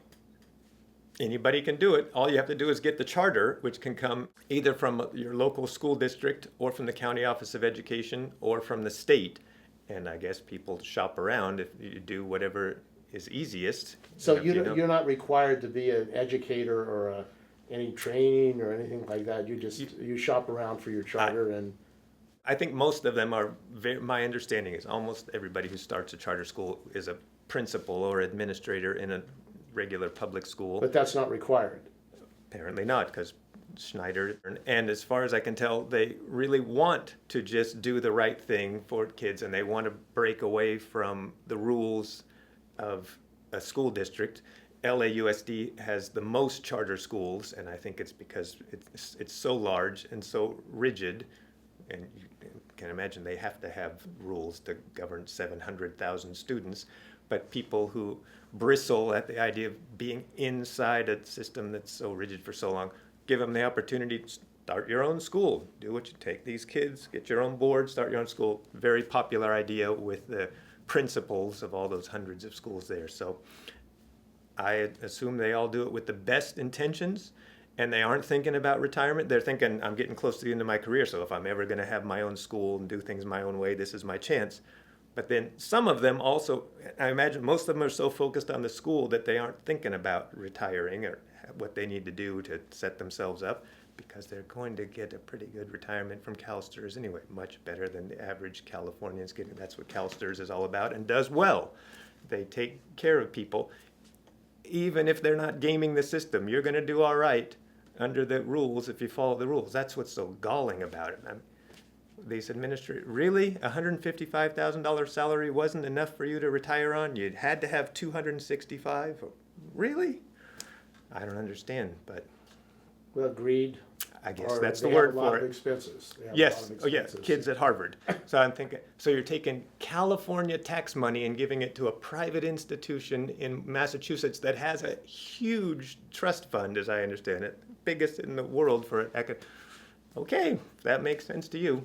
Anybody can do it. All you have to do is get the charter, which can come either from your local school district or from the county office of education or from the state. And I guess people shop around if you do whatever is easiest. So You know, you're not required to be an educator or any training or anything like that. You shop around for your charter and. I think most of them are, my understanding is almost everybody who starts a charter school is a principal or administrator in a regular public school. But that's not required. Apparently not, because Schneider, and as far as I can tell, they really want to just do the right thing for kids, and they want to break away from the rules of a school district. LAUSD has the most charter schools, and I think it's because it's so large and so rigid, and you can imagine they have to have rules to govern 700,000 students. But people who bristle at the idea of being inside a system that's so rigid for so long, give them the opportunity to start your own school. Do what you take these kids, get your own board, start your own school. Very popular idea with the principals of all those hundreds of schools there. So I assume they all do it with the best intentions, and they aren't thinking about retirement. They're thinking, I'm getting close to the end of my career, so if I'm ever going to have my own school and do things my own way, this is my chance. But then some of them also, I imagine most of them are so focused on the school that they aren't thinking about retiring or what they need to do to set themselves up, because they're going to get a pretty good retirement from CalSTRS anyway, much better than the average Californian's getting. That's what CalSTRS is all about and does well. They take care of people. Even if they're not gaming the system, you're going to do all right under the rules if you follow the rules. That's what's so galling about it. These administrators, really? $155,000 salary wasn't enough for you to retire on? You had to have 265? Really? I don't understand, but Well, greed. I guess or that's the they word have a lot for of it. expenses. They have a lot Yes, of oh yeah, expenses. kids at Harvard. So I'm thinking, so you're taking California tax money and giving it to a private institution in Massachusetts that has a huge trust fund, as I understand it, biggest in the world for okay, that makes sense to you.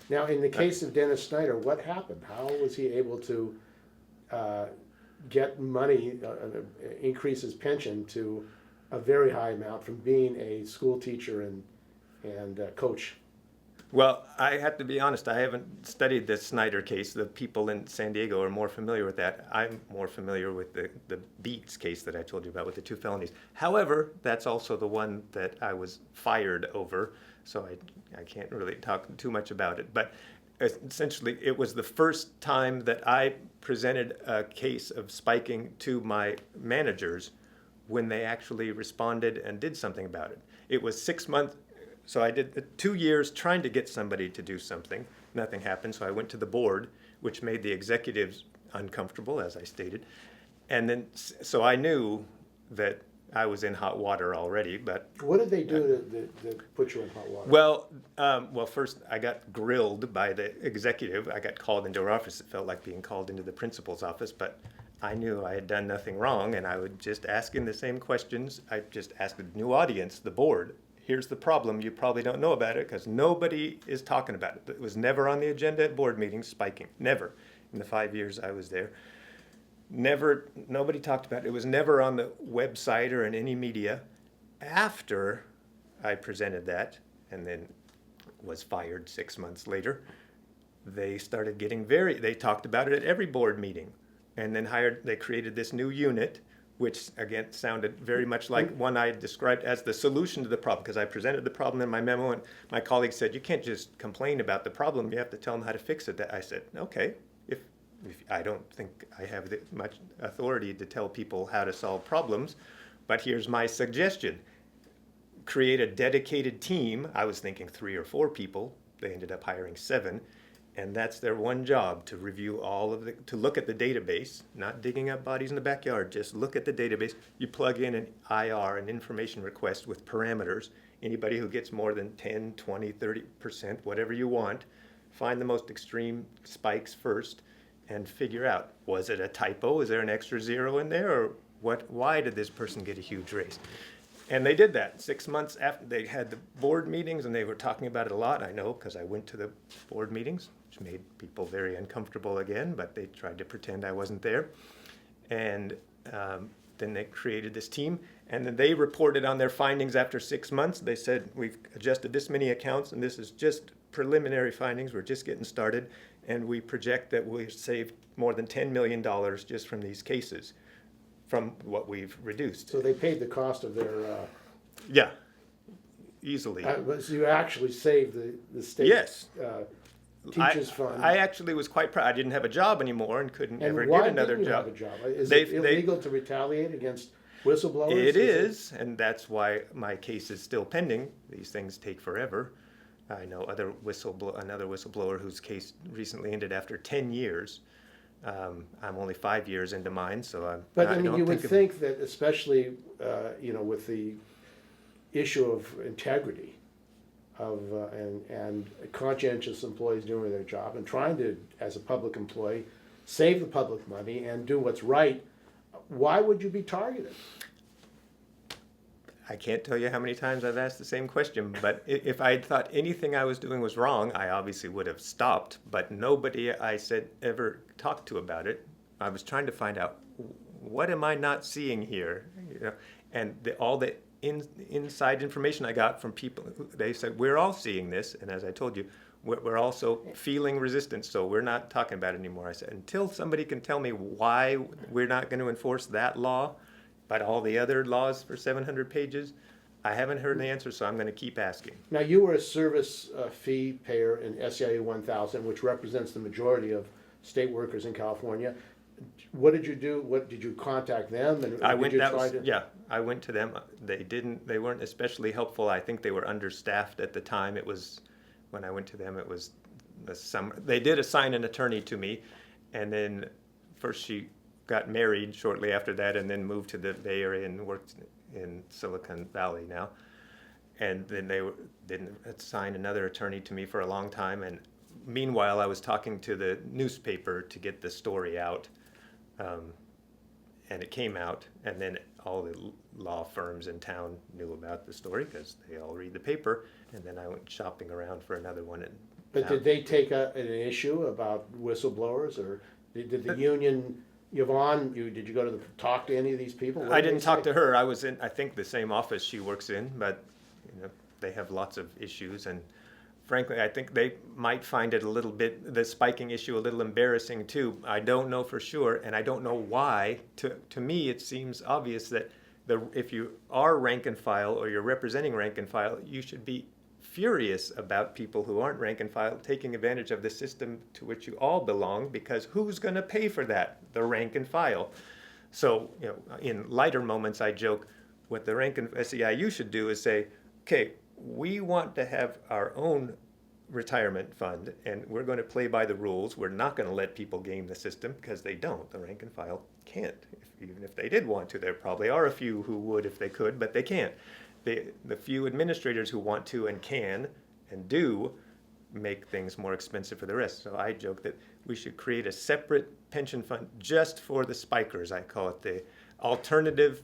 Now, in the case of Dennis Snyder, what happened? How was he able to get money, increase his pension to a very high amount from being a school teacher and coach? Well, I have to be honest, I haven't studied the Snyder case. The people in San Diego are more familiar with that. I'm more familiar with the Beats case that I told you about with the 2 felonies. However, that's also the one that I was fired over, so I can't really talk too much about it. But essentially, it was the first time that I presented a case of spiking to my managers when they actually responded and did something about it. It was 6 months. So I did 2 years trying to get somebody to do something. Nothing happened, so I went to the board, which made the executives uncomfortable, as I stated. And then, so I knew that I was in hot water already, but... What did they do to put you in hot water? Well, first I got grilled by the executive. I got called into her office. It felt like being called into the principal's office, but I knew I had done nothing wrong, and I would just ask him the same questions. I just asked the new audience, the board, here's the problem. You probably don't know about it because nobody is talking about it. It was never on the agenda at board meetings, spiking. Never. In the 5 years I was there. Never, nobody talked about it. It was never on the website or in any media. After I presented that and then was fired 6 months later, they started getting they talked about it at every board meeting, and then they created this new unit, which again sounded very much like one I described as the solution to the problem, because I presented the problem in my memo and my colleague said, you can't just complain about the problem, you have to tell them how to fix it. I said, okay, if I don't think I have much authority to tell people how to solve problems, but here's my suggestion. Create a dedicated team. I was thinking 3 or 4 people. They ended up hiring 7. And that's their one job, to review to look at the database, not digging up bodies in the backyard, just look at the database. You plug in an IR, an information request with parameters. Anybody who gets more than 10, 20, 30%, whatever you want, find the most extreme spikes first and figure out, was it a typo? Is there an extra zero in there? Or why did this person get a huge raise? And they did that 6 months after they had the board meetings, and they were talking about it a lot. I know, because I went to the board meetings, which made people very uncomfortable again, but they tried to pretend I wasn't there. And then they created this team, and then they reported on their findings after 6 months. They said, we've adjusted this many accounts, and this is just preliminary findings. We're just getting started, and we project that we've saved more than $10 million just from these cases, from what we've reduced. So they paid the cost of their, Yeah, easily. so you actually saved the state Yes. teachers fund. I actually was quite proud. I didn't have a job anymore and couldn't ever why get another didn't you job. have a job? Is it illegal to retaliate against whistleblowers? It is, and that's why my case is still pending. These things take forever. I know another whistleblower whose case recently ended after 10 years. I'm only 5 years into mine, so But I mean, you would think that, especially with the issue of integrity, and conscientious employees doing their job and trying to, as a public employee, save the public money and do what's right, why would you be targeted? I can't tell you how many times I've asked the same question, but if I had thought anything I was doing was wrong, I obviously would have stopped, but nobody I said ever talked to about it. I was trying to find out, what am I not seeing here? And all the inside information I got from people, they said, we're all seeing this, and as I told you, we're also feeling resistance, so we're not talking about it anymore. I said, until somebody can tell me why we're not going to enforce that law, but all the other laws for 700 pages, I haven't heard an answer, so I'm going to keep asking. Now, you were a service fee payer in SEIU 1000, which represents the majority of state workers in California. What did you do? What did you contact them? And I went to them. They weren't especially helpful. I think they were understaffed at the time. When I went to them, it was the summer. They did assign an attorney to me, and then first she got married shortly after that, and then moved to the Bay Area and worked in Silicon Valley now. And then they didn't assign another attorney to me for a long time. And meanwhile, I was talking to the newspaper to get the story out. And it came out, and then all the law firms in town knew about the story because they all read the paper. And then I went shopping around for another one. But did they take an issue about whistleblowers, or did the union? Yvonne, did you go to talk to any of these people? I didn't talk to her. I was in, I think, the same office she works in, but they have lots of issues, and frankly, I think they might find it the spiking issue, a little embarrassing too. I don't know for sure, and I don't know why. To me, it seems obvious that if you are rank and file or you're representing rank and file, you should be furious about people who aren't rank and file taking advantage of the system to which you all belong, because who's going to pay for that? The rank and file. So, in lighter moments, I joke, what the rank and SEIU should do is say, okay, we want to have our own retirement fund, and we're going to play by the rules. We're not going to let people game the system, because they don't. The rank and file can't. Even if they did want to, there probably are a few who would if they could, but they can't. The few administrators who want to and can and do make things more expensive for the rest. So I joke that we should create a separate pension fund just for the spikers. I call it the Alternative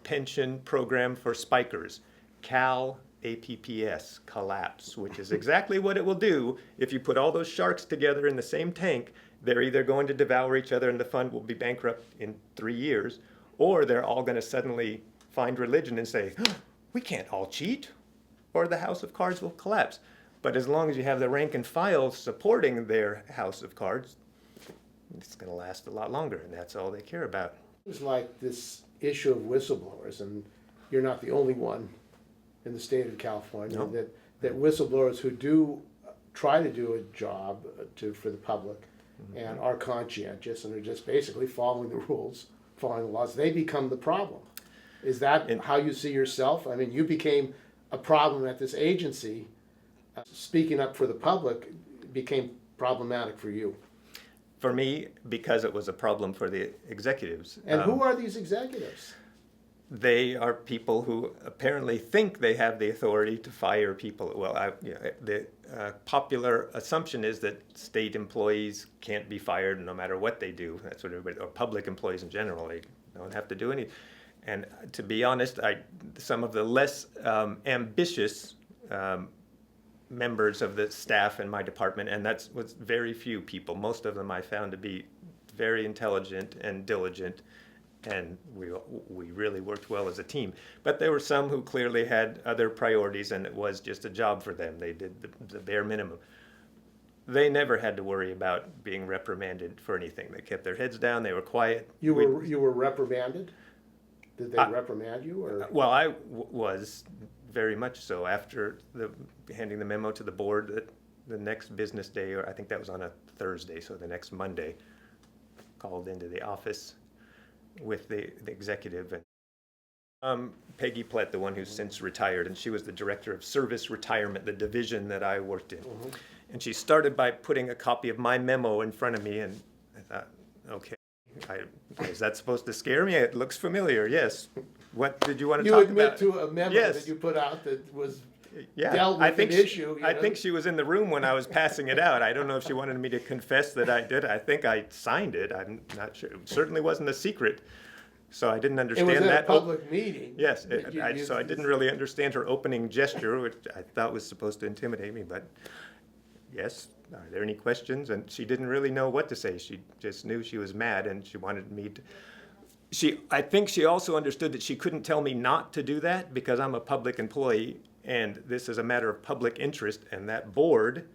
Pension Program for Spikers, CalAPPS, collapse, which is exactly what it will do. If you put all those sharks together in the same tank, they're either going to devour each other and the fund will be bankrupt in 3 years, or they're all going to suddenly find religion and say, we can't all cheat, or the house of cards will collapse. But as long as you have the rank and file supporting their house of cards, it's going to last a lot longer, and that's all they care about. It's like this issue of whistleblowers, and you're not the only one in the state of California, No. that whistleblowers who do try to do a job for the public, mm-hmm. and are conscientious and are just basically following the rules, following the laws, they become the problem. Is that how you see yourself? I mean, you became a problem at this agency. Speaking up for the public became problematic for you? For me, because it was a problem for the executives. And who are these executives? They are people who apparently think they have the authority to fire people. Well, the popular assumption is that state employees can't be fired no matter what they do. That's what everybody, or public employees in general, they don't have to do anything. And to be honest, some of the less ambitious members of the staff in my department, and that's was very few people. Most of them I found to be very intelligent and diligent, and we really worked well as a team. But there were some who clearly had other priorities, and it was just a job for them. They did the bare minimum. They never had to worry about being reprimanded for anything. They kept their heads down. They were quiet. You were reprimanded? Did they reprimand you? Or? Well, I was very much so. After handing the memo to the board, the next business day, or I think that was on a Thursday, so the next Monday, called into the office with the executive. And Peggy Plett, the one who's since retired, and she was the director of service retirement, the division that I worked in. Mm-hmm. And she started by putting a copy of my memo in front of me, and I thought, okay. Is that supposed to scare me? It looks familiar, yes. What did you want to talk about? You admit to a memo that you put out that was dealt with an issue. I think she was in the room when I was passing it out. I don't know if she wanted me to confess that I did. I think I signed it. I'm not sure. It certainly wasn't a secret. So I didn't understand that. It was at a public meeting. Yes, so I didn't really understand her opening gesture, which I thought was supposed to intimidate me, but yes. Are there any questions? And she didn't really know what to say. She just knew she was mad, and she wanted me to. I think she also understood that she couldn't tell me not to do that because I'm a public employee, and this is a matter of public interest, and that board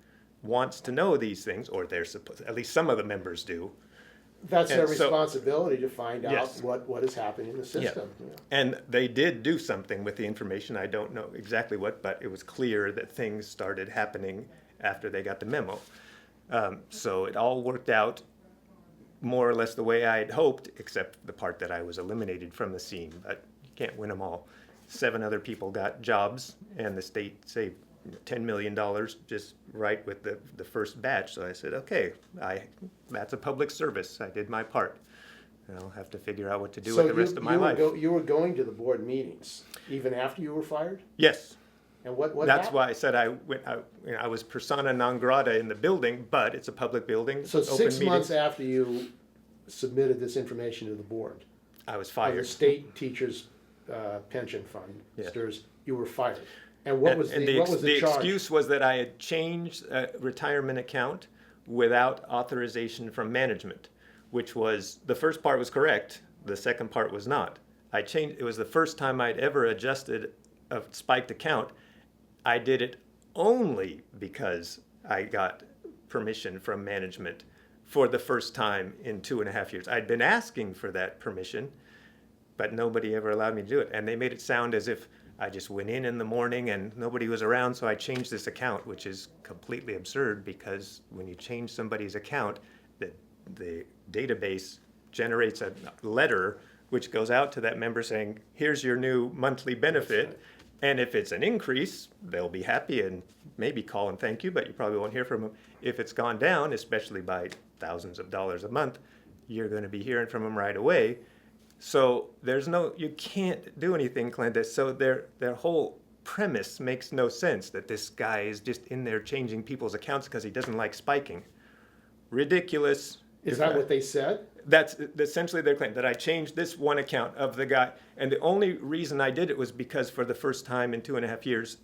wants to know these things, or they're supposed. At least some of the members do. That's their responsibility to find out yes. what is happening in the system. Yeah. Yeah. And they did do something with the information. I don't know exactly what, but it was clear that things started happening after they got the memo. So it all worked out more or less the way I had hoped, except the part that I was eliminated from the scene. But you can't win them all. 7 other people got jobs, and the state saved $10 million just right with the first batch. So I said, okay, that's a public service. I did my part. And I'll have to figure out what to do with the rest of my life. You were going to the board meetings even after you were fired? Yes. And what That's happened? why I said I was persona non grata in the building, but it's a public building. So open 6 meeting. months after you submitted this information to the board, I was of fired. the state teachers pension fund, Yeah. you were fired. And what was the charge? Excuse was that I had changed a retirement account without authorization from management, which was, the first part was correct, the second part was not. It was the first time I'd ever adjusted a spiked account. I did it only because I got permission from management for the first time in 2.5 years. I'd been asking for that permission, but nobody ever allowed me to do it. And they made it sound as if I just went in the morning and nobody was around, so I changed this account, which is completely absurd because when you change somebody's account, the database generates a letter which goes out to that member saying, here's your new monthly benefit. And if it's an increase, they'll be happy and maybe call and thank you, but you probably won't hear from them. If it's gone down, especially by thousands of dollars a month, you're going to be hearing from them right away. So you can't do anything, Glenda. So their whole premise makes no sense that this guy is just in there changing people's accounts because he doesn't like spiking. Ridiculous. Is that what they said? That's essentially their claim, that I changed this one account of the guy. And the only reason I did it was because for the first time in 2.5 years,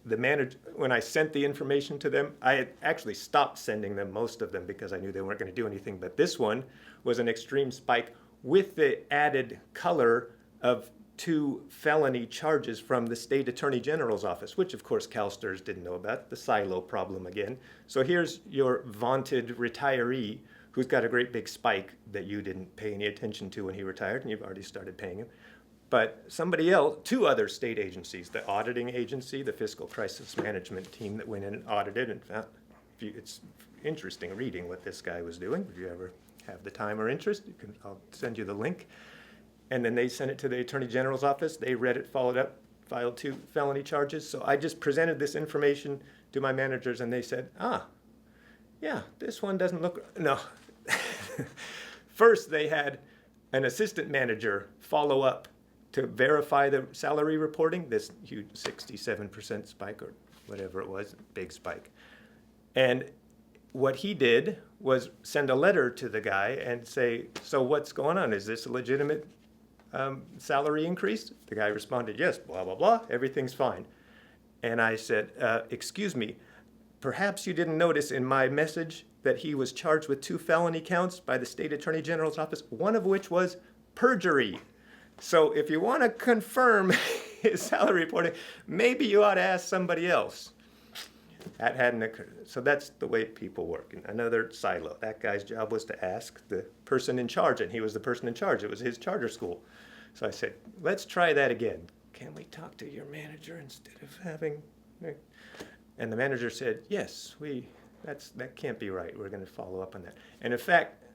when I sent the information to them, I had actually stopped sending them, most of them, because I knew they weren't going to do anything. But this one was an extreme spike with the added color of 2 felony charges from the state attorney general's office, which of course CalSTRS didn't know about, the silo problem again. So here's your vaunted retiree who's got a great big spike that you didn't pay any attention to when he retired, and you've already started paying him. But somebody else, 2 other state agencies, the auditing agency, the fiscal crisis management team that went in and audited and found, it's interesting reading what this guy was doing. If you ever have the time or interest, I'll send you the link. And then they sent it to the attorney general's office. They read it, followed up, filed 2 felony charges. So I just presented this information to my managers, and they said, yeah, this one doesn't look, no. First, they had an assistant manager follow up to verify the salary reporting, this huge 67% spike or whatever it was, big spike. And what he did was send a letter to the guy and say, so what's going on? Is this a legitimate salary increase? The guy responded, yes, blah, blah, blah, everything's fine. And I said, excuse me, perhaps you didn't notice in my message that he was charged with 2 felony counts by the state attorney general's office, one of which was perjury. So if you want to confirm his salary reporting, maybe you ought to ask somebody else. That hadn't occurred. So that's the way people work. In another silo, that guy's job was to ask the person in charge, and he was the person in charge. It was his charter school. So I said, let's try that again. Can we talk to your manager instead of having... And the manager said, yes, that can't be right. We're going to follow up on that. And in fact,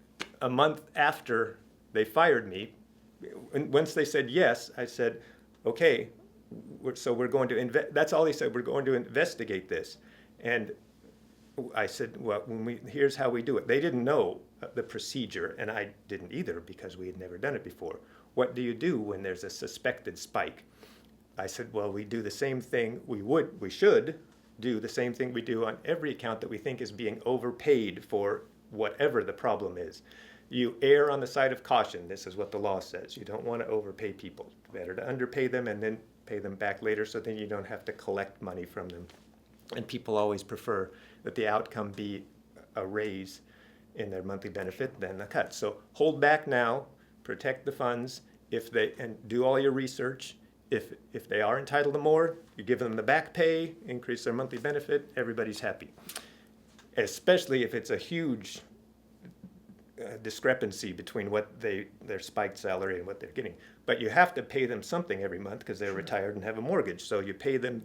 a month after they fired me, once they said yes, I said, okay, so we're going to that's all he said, we're going to investigate this. And I said, well, here's how we do it. They didn't know the procedure, and I didn't either because we had never done it before. What do you do when there's a suspected spike? I said, well, we do the same thing we should do the same thing we do on every account that we think is being overpaid for whatever the problem is. You err on the side of caution. This is what the law says. You don't want to overpay people. It's better to underpay them and then pay them back later so then you don't have to collect money from them. And people always prefer that the outcome be a raise in their monthly benefit than a cut. So hold back now, protect the funds, and do all your research. If they are entitled to more, you give them the back pay, increase their monthly benefit, everybody's happy. Especially if it's a huge discrepancy between their spiked salary and what they're getting. But you have to pay them something every month because they're retired and have a mortgage. So you pay them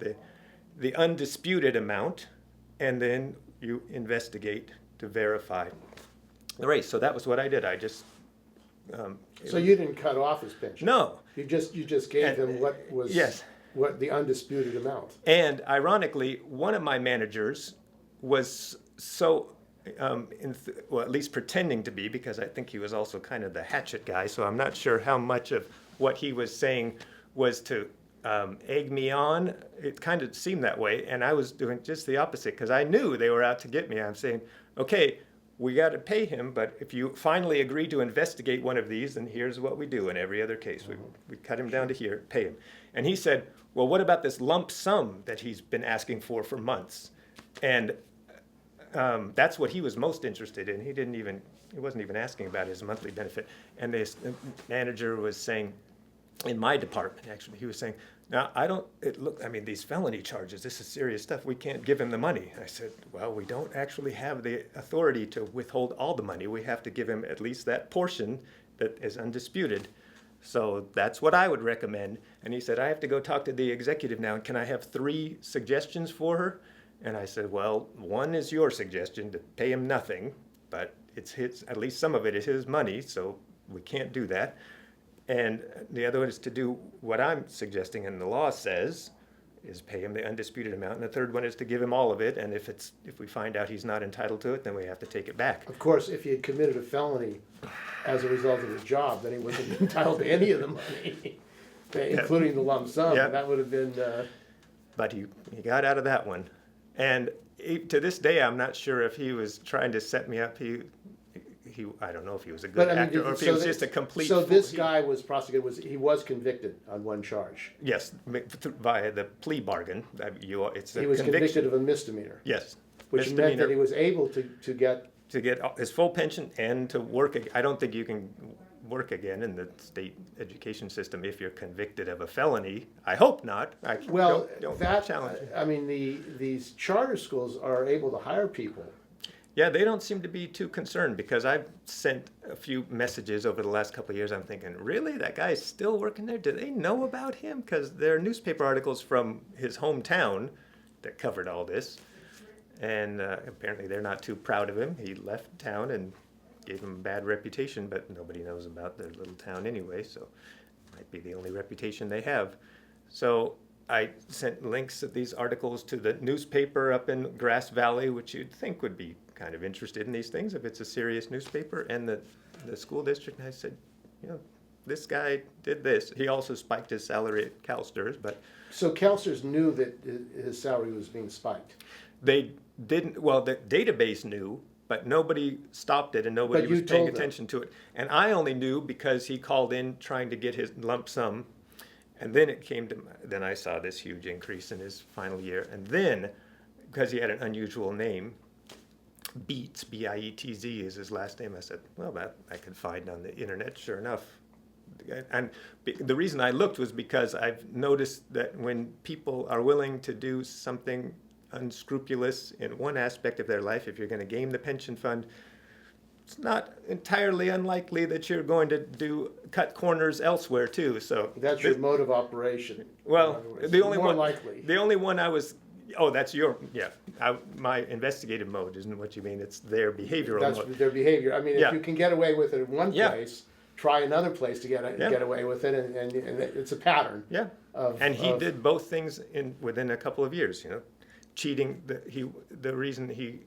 the undisputed amount, and then you investigate to verify the race. So that was what I did. I just So you didn't cut off his pension? No. You just gave him what was what the undisputed amount. And ironically, one of my managers was so, well, at least pretending to be, because I think he was also kind of the hatchet guy, so I'm not sure how much of what he was saying was to egg me on. It kind of seemed that way, and I was doing just the opposite, because I knew they were out to get me. I'm saying, okay, we got to pay him, but if you finally agree to investigate one of these, then here's what we do in every other case. We cut him down to here, pay him. And he said, well, what about this lump sum that he's been asking for months? And that's what he was most interested in. He wasn't even asking about his monthly benefit. And the manager was saying, in my department, actually, he was saying, now, these felony charges, this is serious stuff. We can't give him the money. I said, well, we don't actually have the authority to withhold all the money. We have to give him at least that portion that is undisputed. So that's what I would recommend. And he said, I have to go talk to the executive now. Can I have 3 suggestions for her? And I said, well, one is your suggestion, to pay him nothing, but it's his, at least some of it is his money, so we can't do that. And the other one is to do what I'm suggesting and the law says, is pay him the undisputed amount. And the third one is to give him all of it, and if we find out he's not entitled to it, then we have to take it back. Of course, if he had committed a felony as a result of his job, then he wasn't entitled to any of the money, including the lump sum. Yeah. That would have been... But he got out of that one. And to this day, I'm not sure if he was trying to set me up. I don't know if he was a good actor or if he was just a complete So fool. this guy was prosecuted, he was convicted on one charge. Yes, via the plea bargain. It's a He was conviction. convicted of a misdemeanor. Yes. Which meant that he was able to get... To get his full pension and to work. I don't think you can work again in the state education system if you're convicted of a felony. I hope not. Don't challenge it. I mean, these charter schools are able to hire people. Yeah, they don't seem to be too concerned, because I've sent a few messages over the last couple of years. I'm thinking, really? That guy's still working there? Do they know about him? Because there are newspaper articles from his hometown that covered all this. And apparently they're not too proud of him. He left town and gave him a bad reputation, but nobody knows about their little town anyway, so it might be the only reputation they have. So I sent links of these articles to the newspaper up in Grass Valley, which you'd think would be kind of interested in these things if it's a serious newspaper. And the school district, and I said, you know, this guy did this. He also spiked his salary at CalSTRS, but So CalSTRS knew that his salary was being spiked. they didn't, well, the database knew, but nobody stopped it and nobody But you was paying told them. attention to it. And I only knew because he called in trying to get his lump sum. And then it came to, then I saw this huge increase in his final year. And then, because he had an unusual name, Beetz, B-I-E-T-Z is his last name, I said, well, that I could find on the internet, sure enough. And the reason I looked was because I've noticed that when people are willing to do something unscrupulous in one aspect of their life, if you're going to game the pension fund, it's not entirely unlikely that you're going to cut corners elsewhere too. So That's your mode of operation. well, the only more one, likely. the only one I was, oh, that's your, yeah. My investigative mode isn't what you mean. It's their behavioral That's mode. their behavior. I mean, Yeah. if you can get away with it in one Yeah. place, try another place to Yeah. get away with it, and it's a pattern. Yeah, and he did both things within a couple of years. You know, cheating. The reason he,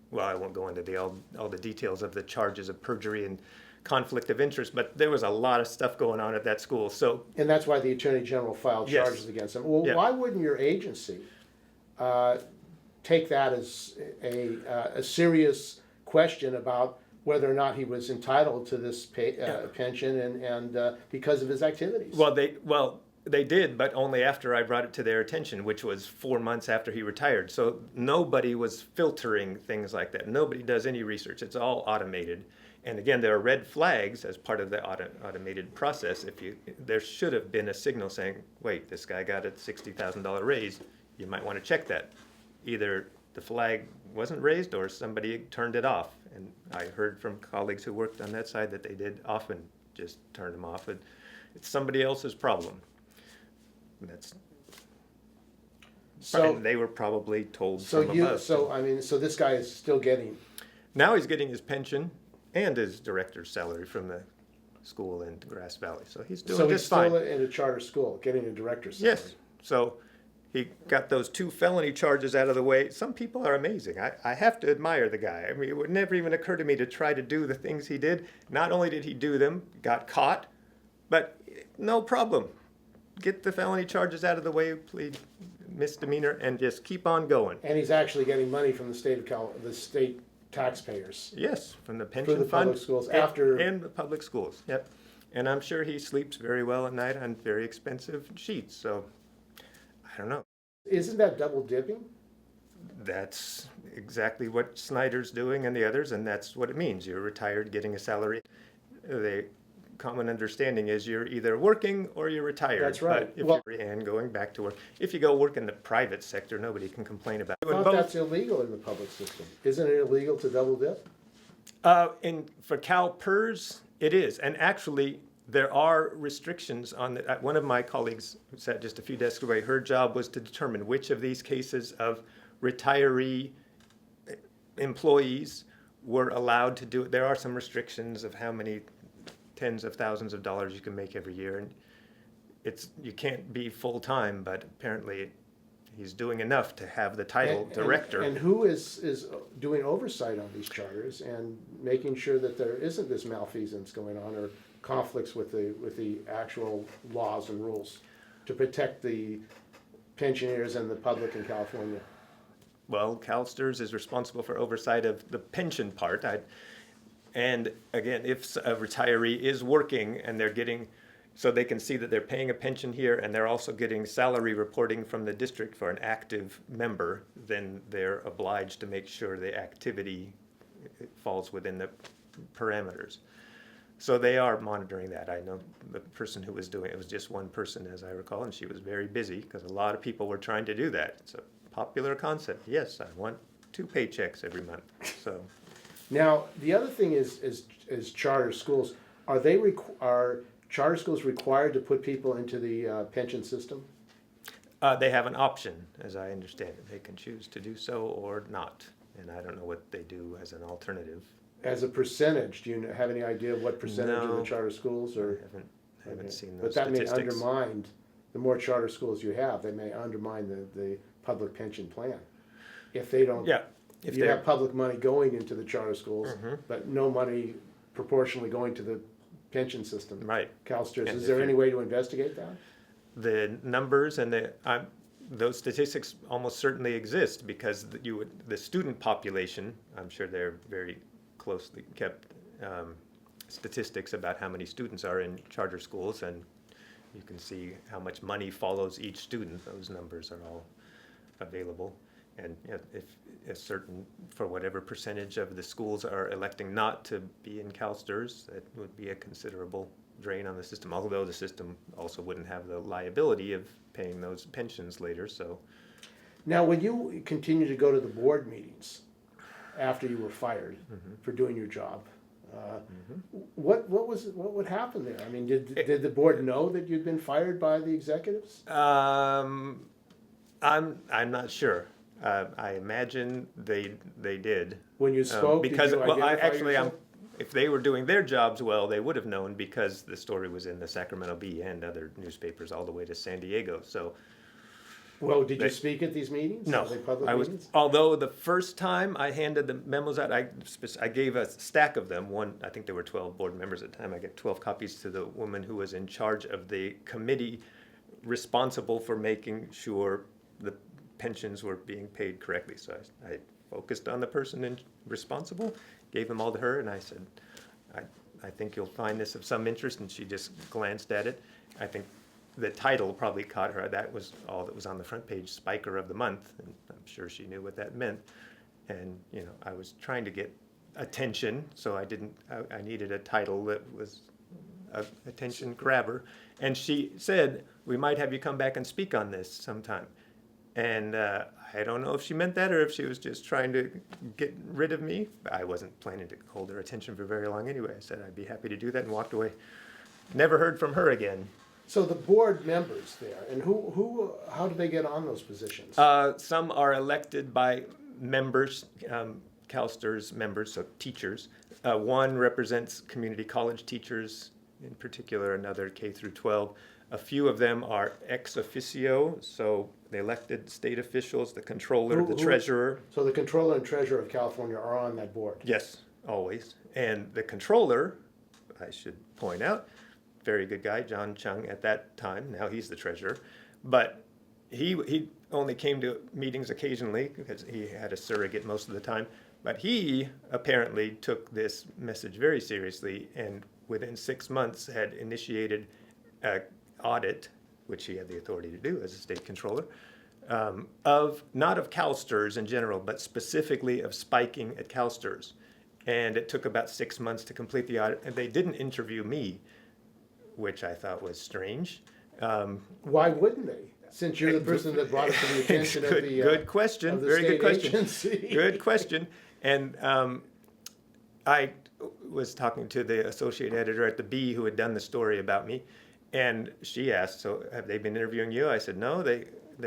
well, I won't go into all the details of the charges of perjury and conflict of interest, but there was a lot of stuff going on at that school. So And that's why the Attorney General filed Yes. charges against him. Well, Yeah. why wouldn't your agency take that as a serious question about whether or not he was entitled to this pension and because of his activities? well, they did, but only after I brought it to their attention, which was 4 months after he retired. So nobody was filtering things like that. Nobody does any research. It's all automated. And again, there are red flags as part of the automated process. There should have been a signal saying, wait, this guy got a $60,000 raise. You might want to check that. Either the flag wasn't raised or somebody turned it off. And I heard from colleagues who worked on that side that they did often just turn them off. It's somebody else's problem. And they were probably told from above. So this guy is still getting. Now he's getting his pension and his director's salary from the school in Grass Valley. So he's doing just fine. So he's still in a charter school, getting a director's salary. Yes. So he got those 2 felony charges out of the way. Some people are amazing. I have to admire the guy. I mean, it would never even occur to me to try to do the things he did. Not only did he do them, got caught, but no problem. Get the felony charges out of the way, plead misdemeanor, and just keep on going. And he's actually getting money from the state taxpayers. Yes, from the pension the fund public schools and the public schools. Yep, and I'm sure he sleeps very well at night on very expensive sheets. So I don't know. Isn't that double dipping? That's exactly what Snyder's doing and the others, and that's what it means. You're retired, getting a salary. The common understanding is you're either working or you're retired. That's right. But and going back to work. If you go work in the private sector, nobody can complain about it. I thought that's illegal in the public system. Isn't it illegal to double dip? For CalPERS, it is. And actually, there are restrictions on that. One of my colleagues who sat just a few desks away, her job was to determine which of these cases of retiree employees were allowed to do it. There are some restrictions of how many tens of thousands of dollars you can make every year. And you can't be full-time, but apparently he's doing enough to have the title director. And who is doing oversight on these charters and making sure that there isn't this malfeasance going on or conflicts with the actual laws and rules to protect the pensioners and the public in California? Well, CalSTRS is responsible for oversight of the pension part. And again, if a retiree is working and they're getting, so they can see that they're paying a pension here and they're also getting salary reporting from the district for an active member, then they're obliged to make sure the activity falls within the parameters. So they are monitoring that. I know the person who was doing it was just one person, as I recall, and she was very busy because a lot of people were trying to do that. It's a popular concept. Yes, I want 2 paychecks every month. So. Now, the other thing is charter schools. Are charter schools required to put people into the pension system? They have an option, as I understand it. They can choose to do so or not. And I don't know what they do as an alternative. As a percentage, do you have any idea of what percentage of the charter schools are? I haven't seen But those that statistics. may undermine, the more charter schools you have, they may undermine the public pension plan if they don't. Yeah, If you they're- have public money going into the charter schools, but no money proportionally going to the pension system. Right. CalSTRS, And is if there you're- any way to investigate that? The numbers and those statistics almost certainly exist because the student population, I'm sure they're very closely kept statistics about how many students are in charter schools, and you can see how much money follows each student. Those numbers are all available. And if a certain, for whatever percentage of the schools are electing not to be in CalSTRS, that would be a considerable drain on the system, although the system also wouldn't have the liability of paying those pensions later, so. Now, when you continue to go to the board meetings after you were fired for doing your job, what would happen there? I mean, did the board know that you'd been fired by the executives? I'm not sure. I imagine they did. When you spoke, Because, did you well, identify actually, yourself? if they were doing their jobs well, they would have known because the story was in the Sacramento Bee and other newspapers all the way to San Diego. So, Well, did you they- speak at these meetings? no, Are they public I was. meetings? Although the first time I handed the memos out, I gave a stack of them. I think there were 12 board members at the time. I gave 12 copies to the woman who was in charge of the committee responsible for making sure the pensions were being paid correctly. So I focused on the person responsible, gave them all to her, and I said, I think you'll find this of some interest, and she just glanced at it. I think the title probably caught her. That was all that was on the front page, Spiker of the Month, and I'm sure she knew what that meant. And, I was trying to get attention, so I needed a title that was an attention grabber. And she said, we might have you come back and speak on this sometime. And I don't know if she meant that or if she was just trying to get rid of me. I wasn't planning to hold her attention for very long anyway. I said I'd be happy to do that and walked away. Never heard from her again. So the board members there, and how do they get on those positions? Some are elected by members, CalSTRS members, so teachers. One represents community college teachers, in particular another K through 12. A few of them are ex officio, so the elected state officials, the controller, the treasurer. So the controller and treasurer of California are on that board? Yes, always. And the controller, I should point out, very good guy, John Chung at that time. Now he's the treasurer. But he only came to meetings occasionally because he had a surrogate most of the time. But he apparently took this message very seriously and within 6 months had initiated an audit, which he had the authority to do as a state controller, not of CalSTRS in general, but specifically of spiking at CalSTRS. And it took about 6 months to complete the audit, and they didn't interview me, which I thought was strange. Why wouldn't they? Since you're the person that brought it to the attention of the good question, of the very state good question, agency. good question. And I was talking to the associate editor at the Bee who had done the story about me, and she asked, "So have they been interviewing you?" I said, "No, they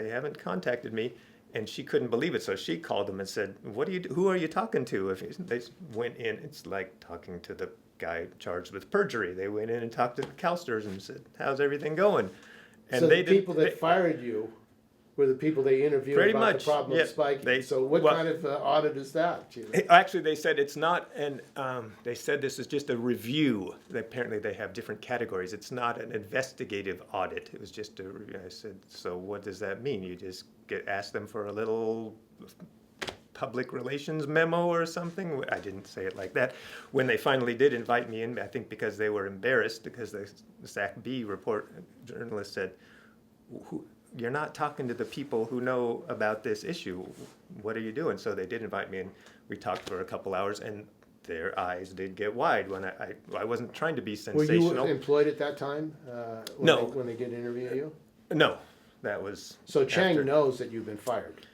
haven't contacted me." And she couldn't believe it, so she called them and said, who are you talking to? If they went in, it's like talking to the guy charged with perjury. They went in and talked to the CalSTRS and said, "How's everything going?" And So they the people that fired you were the people they interviewed Pretty about much, the problem yeah. of spiking. So what kind of audit is that? Actually, they said it's not, and they said this is just a review. Apparently, they have different categories. It's not an investigative audit. It was just a review. I said, so what does that mean? You just ask them for a little public relations memo or something? I didn't say it like that. When they finally did invite me in, I think because they were embarrassed, because the SAC-B report journalist said, "You're not talking to the people who know about this issue. What are you doing?" So they did invite me, and we talked for a couple hours, and their eyes did get wide when I wasn't trying to be Were sensational. you employed at that time? No. When they did interview you? No, that was So Chang after. knows that you've been fired.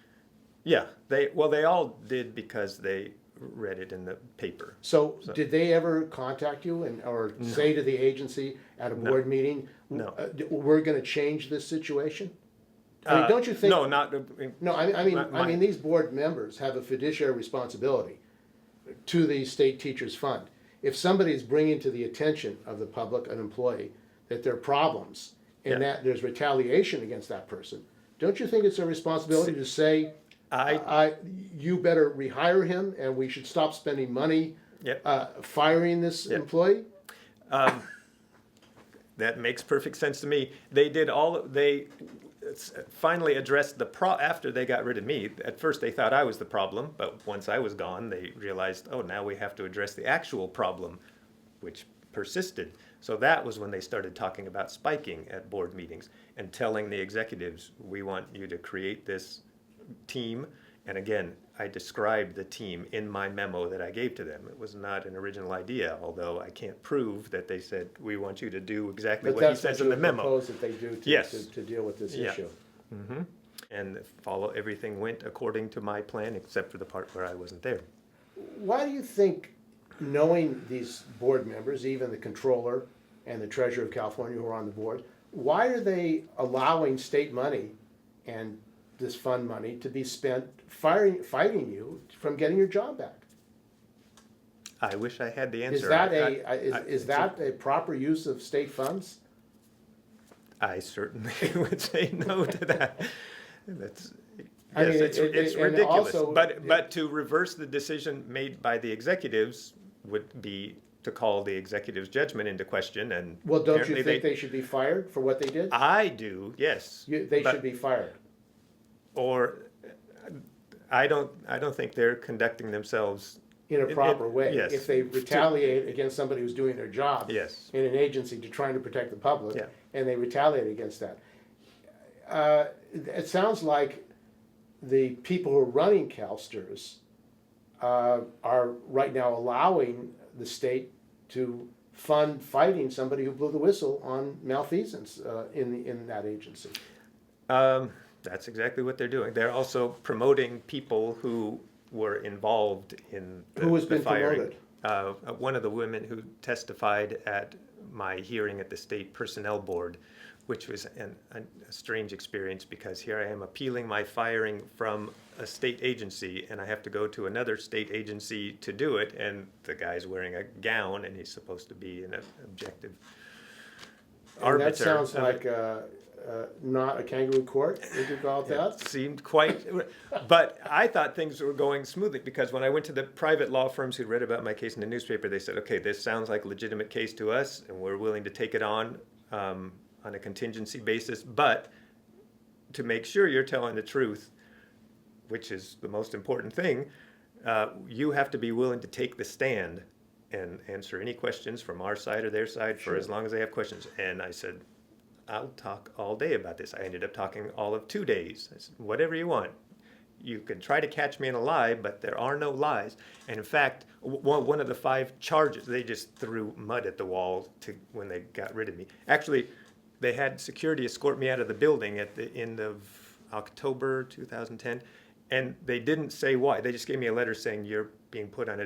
Yeah, they all did because they read it in the paper. So did they ever contact you or say to the agency at a board meeting, No. We're going to change this situation? I mean, don't you think? No, not. No, I mean, My- these board members have a fiduciary responsibility to the state teachers fund. If somebody's bringing to the attention of the public, an employee, that there are problems and Yeah. that there's retaliation against that person, don't you think it's a responsibility to say, You better rehire him, and we should stop spending money Yep. firing this Yep. employee? That makes perfect sense to me. They finally addressed after they got rid of me. At first they thought I was the problem, but once I was gone, they realized, oh, now we have to address the actual problem, which persisted. So that was when they started talking about spiking at board meetings and telling the executives, we want you to create this team. And again, I described the team in my memo that I gave to them. It was not an original idea, although I can't prove that they said, we want you to do exactly But what he that's says what in you the memo. propose that they do Yes. to deal with this Yeah. issue. And everything went according to my plan, except for the part where I wasn't there. Why do you think, knowing these board members, even the controller and the treasurer of California who are on the board, why are they allowing state money and this fund money to be spent fighting you from getting your job back? I wish I had the answer. Is that a proper use of state funds? I certainly would say no to that. That's, I mean, yes, it's and ridiculous. also- But to reverse the decision made by the executives would be to call the executive's judgment into question. And Well, don't you apparently think they should be fired for what they did? I do, yes. They but- should be fired. Or I don't think they're conducting themselves. In a proper way. Yes. If they retaliate against somebody who's doing their job Yes. in an agency to trying to protect the public, Yeah. and they retaliate against that. It sounds like the people who are running CalSTRS are right now allowing the state to fund fighting somebody who blew the whistle on malfeasance in that agency. That's exactly what they're doing. They're also promoting people who were involved in Who has the been firing. promoted? One of the women who testified at my hearing at the State Personnel Board, which was a strange experience because here I am appealing my firing from a state agency and I have to go to another state agency to do it, and the guy's wearing a gown and he's supposed to be an objective arbiter. And that sounds like not a kangaroo court, would you call it that? It seemed quite, but I thought things were going smoothly because when I went to the private law firms who read about my case in the newspaper, they said, okay, this sounds like a legitimate case to us and we're willing to take it on a contingency basis, but to make sure you're telling the truth, which is the most important thing, you have to be willing to take the stand and answer any questions from our side or their side for as long as they have questions. And I said, I'll talk all day about this. I ended up talking all of 2 days. I said, whatever you want. You can try to catch me in a lie, but there are no lies. And in fact, one of the 5 charges, they just threw mud at the wall when they got rid of me. Actually, they had security escort me out of the building at the end of October 2010, and they didn't say why. They just gave me a letter saying you're being put on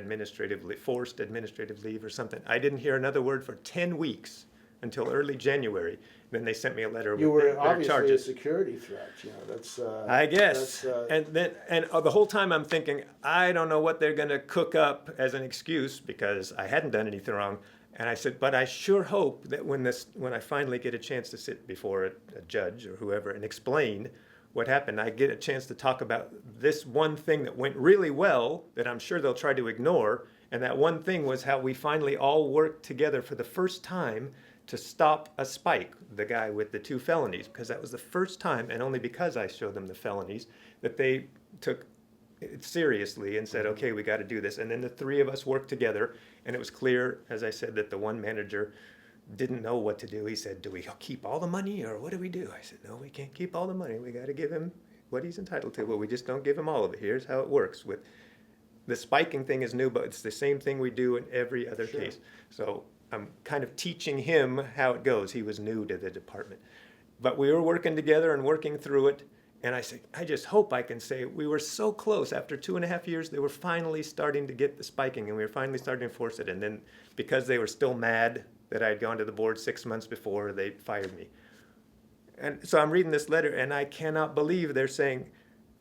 forced administrative leave or something. I didn't hear another word for 10 weeks until early January. Then they sent me a letter You with were their obviously charges. a security threat, that's. I guess. That's, And the whole time I'm thinking, I don't know what they're going to cook up as an excuse because I hadn't done anything wrong. And I said, but I sure hope that when I finally get a chance to sit before a judge or whoever and explain what happened, I get a chance to talk about this one thing that went really well that I'm sure they'll try to ignore. And that one thing was how we finally all worked together for the first time to stop a spike, the guy with the 2 felonies, because that was the first time, and only because I showed them the felonies, that they took it seriously and said, okay, we got to do this. And then the 3 of us worked together, and it was clear, as I said, that the one manager didn't know what to do. He said, do we keep all the money, or what do we do? I said, no, we can't keep all the money. We got to give him what he's entitled to, but we just don't give him all of it. Here's how it works. With the spiking thing is new, but it's the same thing we do in every other case. So I'm kind of teaching him how it goes. He was new to the department. But we were working together and working through it. And I said, I just hope I can say we were so close. After 2.5 years, they were finally starting to get the spiking, and we were finally starting to enforce it. And then because they were still mad that I had gone to the board 6 months before, they fired me. And so I'm reading this letter, and I cannot believe they're saying,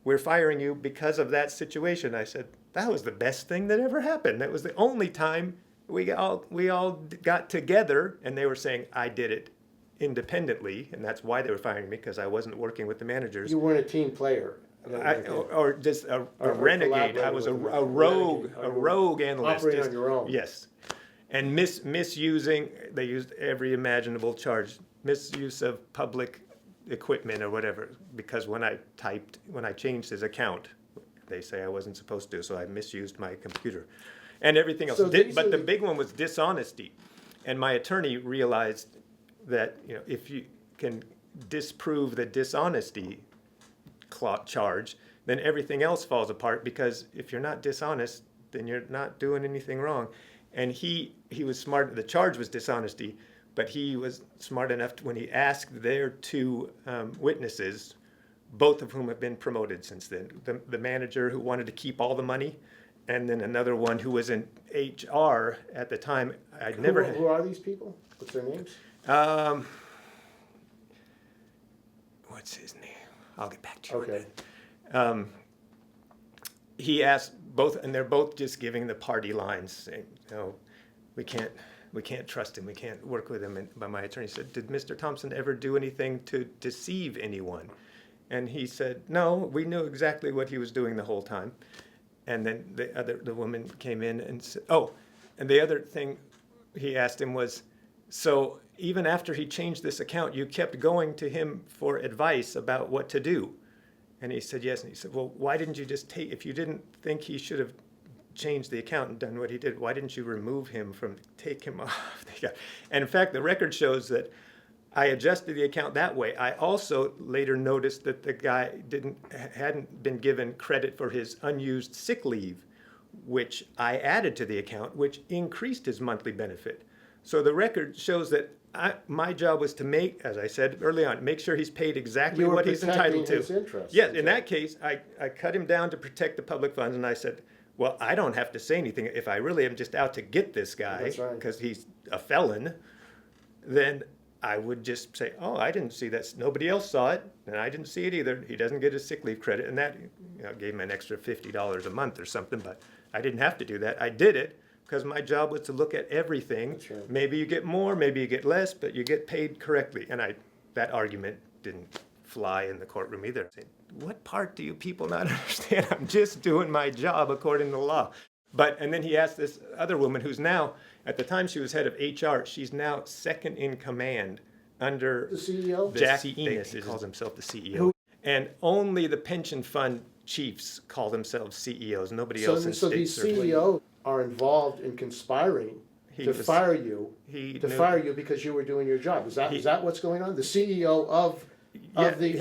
we're firing you because of that situation. I said, that was the best thing that ever happened. That was the only time we all got together, and they were saying I did it independently, and that's why they were firing me, because I wasn't working with the managers. You weren't a team player. or just a Or renegade. I collaborating was a with them. rogue, Renegade. a rogue analyst. Operating on your own. Yes, and misusing. They used every imaginable charge, misuse of public equipment or whatever. Because when I changed his account, they say I wasn't supposed to, so I misused my computer, and everything else. So But the big one was dishonesty, and my attorney realized that if you can disprove the dishonesty charge, then everything else falls apart, because if you're not dishonest, then you're not doing anything wrong. And he was smart. The charge was dishonesty, but he was smart enough when he asked their two witnesses, both of whom have been promoted since then, the manager who wanted to keep all the money, and then another one who was in HR at the time. Who are these people? What's their names? What's his name? I'll get back to you. Okay. On that. He asked both, and they're both just giving the party lines, saying, we can't trust him, we can't work with him. And but my attorney said, did Mr. Thompson ever do anything to deceive anyone? And he said, no, we knew exactly what he was doing the whole time. And then the woman came in and said, and the other thing he asked him was, so even after he changed this account, you kept going to him for advice about what to do? And he said, yes. And he said, well, why didn't you just if you didn't think he should have changed the account and done what he did, why didn't you remove him take him off? And in fact, the record shows that I adjusted the account that way. I also later noticed that the guy hadn't been given credit for his unused sick leave, which I added to the account, which increased his monthly benefit. So the record shows that my job was to make, as I said early on, make sure he's paid exactly what he's entitled to. His interests. Yes, in that case, I cut him down to protect the public funds, and I said, well, I don't have to say anything. If I really am just out to get this guy because he's a felon, then I would just say, I didn't see that. Nobody else saw it, and I didn't see it either. He doesn't get his sick leave credit, and that gave him an extra $50 a month or something, but I didn't have to do that. I did it because my job was to look at everything. That's right. Maybe you get more, maybe you get less, but you get paid correctly. And that argument didn't fly in the courtroom either. I said, what part do you people not understand? I'm just doing my job according to law. And then he asked this other woman who's now, at the time she was head of HR, she's now second in command under The CEO? Jackie Enos. He calls himself the CEO. And only the pension fund chiefs call themselves CEOs. Nobody else in So these states CEOs are involved in conspiring to fire you because you were doing your job. Is that what's going on? The CEO of the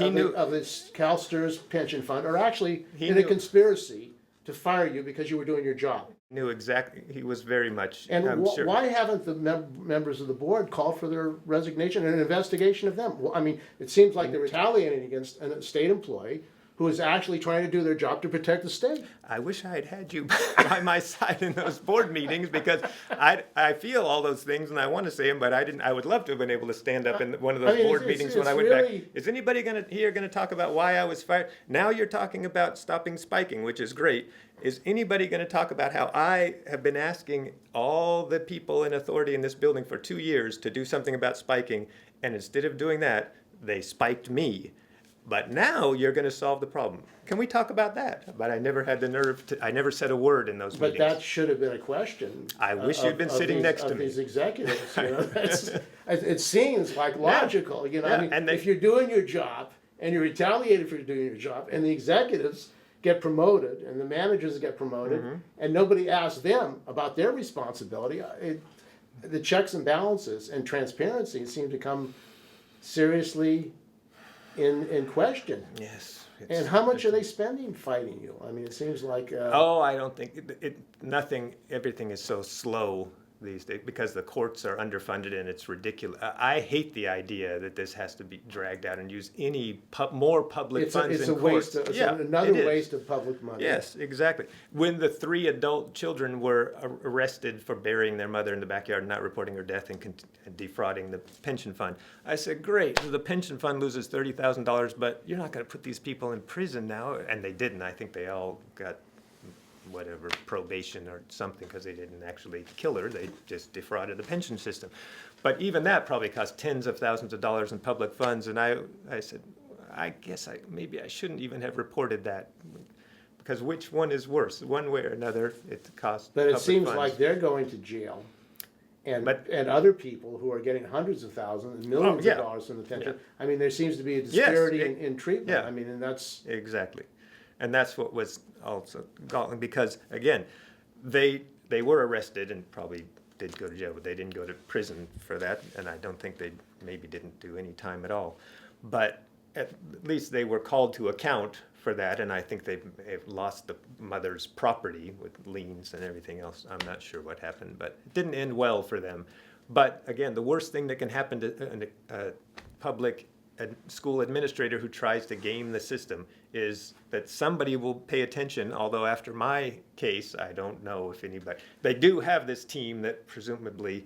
CalSTRS pension fund are actually in a conspiracy to fire you because you were doing your job. Knew exactly. He was very much. And I'm sure. why haven't the members of the board called for their resignation and an investigation of them? Well, I mean, it seems like they're retaliating against a state employee who is actually trying to do their job to protect the state. I wish I had you by my side in those board meetings, because I feel all those things and I want to say them, but I didn't. I would love to have been able to stand up in one of those board meetings when I went back. Is anybody going to talk about why I was fired? Now you're talking about stopping spiking, which is great. Is anybody going to talk about how I have been asking all the people in authority in this building for 2 years to do something about spiking, and instead of doing that, they spiked me? But now you're going to solve the problem. Can we talk about that? But I never had the nerve to. I never said a word in those meetings. But that should have been a question. I wish you'd been sitting next to me. These executives, it seems like logical. If you're doing your job and you're retaliated for doing your job, and the executives get promoted and the managers get promoted, and nobody asks them about their responsibility, the checks and balances and transparency seem to come seriously in question. Yes. And how much are they spending fighting you? I mean, it seems like... I don't think... Everything is so slow these days because the courts are underfunded and it's ridiculous. I hate the idea that this has to be dragged out and use any more public funds in courts. It's another waste of public money. Yes, exactly. When the 3 adult children were arrested for burying their mother in the backyard and not reporting her death and defrauding the pension fund, I said, great, the pension fund loses $30,000, but you're not going to put these people in prison now. And they didn't. I think they all got whatever, probation or something, because they didn't actually kill her. They just defrauded the pension system. But even that probably cost tens of thousands of dollars in public funds. And I said, I guess maybe I shouldn't even have reported that, because which one is worse? One way or another, it costs But it public seems funds. like they're going to jail, and But- other people who are getting hundreds of thousands and millions yeah. of dollars from the pension. Yeah. I mean, there seems to be a disparity it- in treatment. yeah. I mean, and that's, Exactly. And that's what was also galling, because again, they were arrested and probably did go to jail, but they didn't go to prison for that, and I don't think they maybe didn't do any time at all. But at least they were called to account for that, and I think they've lost the mother's property with liens and everything else. I'm not sure what happened, but it didn't end well for them. But again, the worst thing that can happen to a public school administrator who tries to game the system is that somebody will pay attention, although after my case, I don't know if anybody, they do have this team that presumably,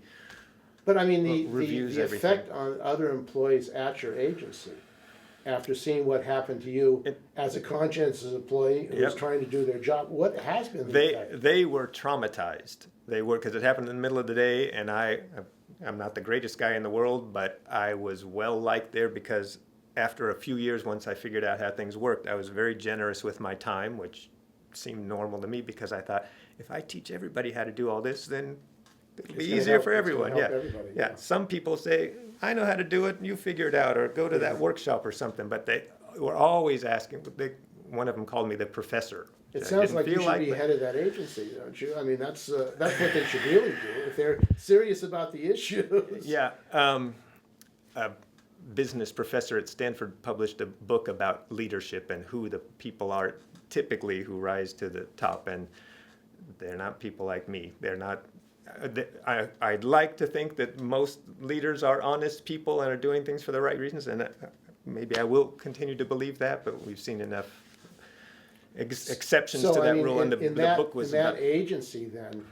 but I mean, reviews the everything. effect on other employees at your agency, after seeing what happened to you as a conscientious employee who was Yep. trying to do their job, what has been the effect? they were traumatized. They were, because it happened in the middle of the day, and I'm not the greatest guy in the world, but I was well liked there, because after a few years, once I figured out how things worked, I was very generous with my time, which seemed normal to me, because I thought, if I teach everybody how to do all this, then it'll be It's gonna easier help- for it's gonna everyone. help Yeah. everybody, Yeah. yeah. Some people say, I know how to do it, you figure it out, or go to that workshop or something, but they were always asking. One of them called me the professor. It I sounds didn't like you feel should be but- head of that agency, don't you? I mean, that's what they should really do if they're serious about the issues. Yeah, a business professor at Stanford published a book about leadership and who the people are typically who rise to the top, and they're not people like me. They're not. I'd like to think that most leaders are honest people and are doing things for the right reasons, and maybe I will continue to believe that. But we've seen enough exceptions So, to I that mean, rule, and the book was in that about. agency, then,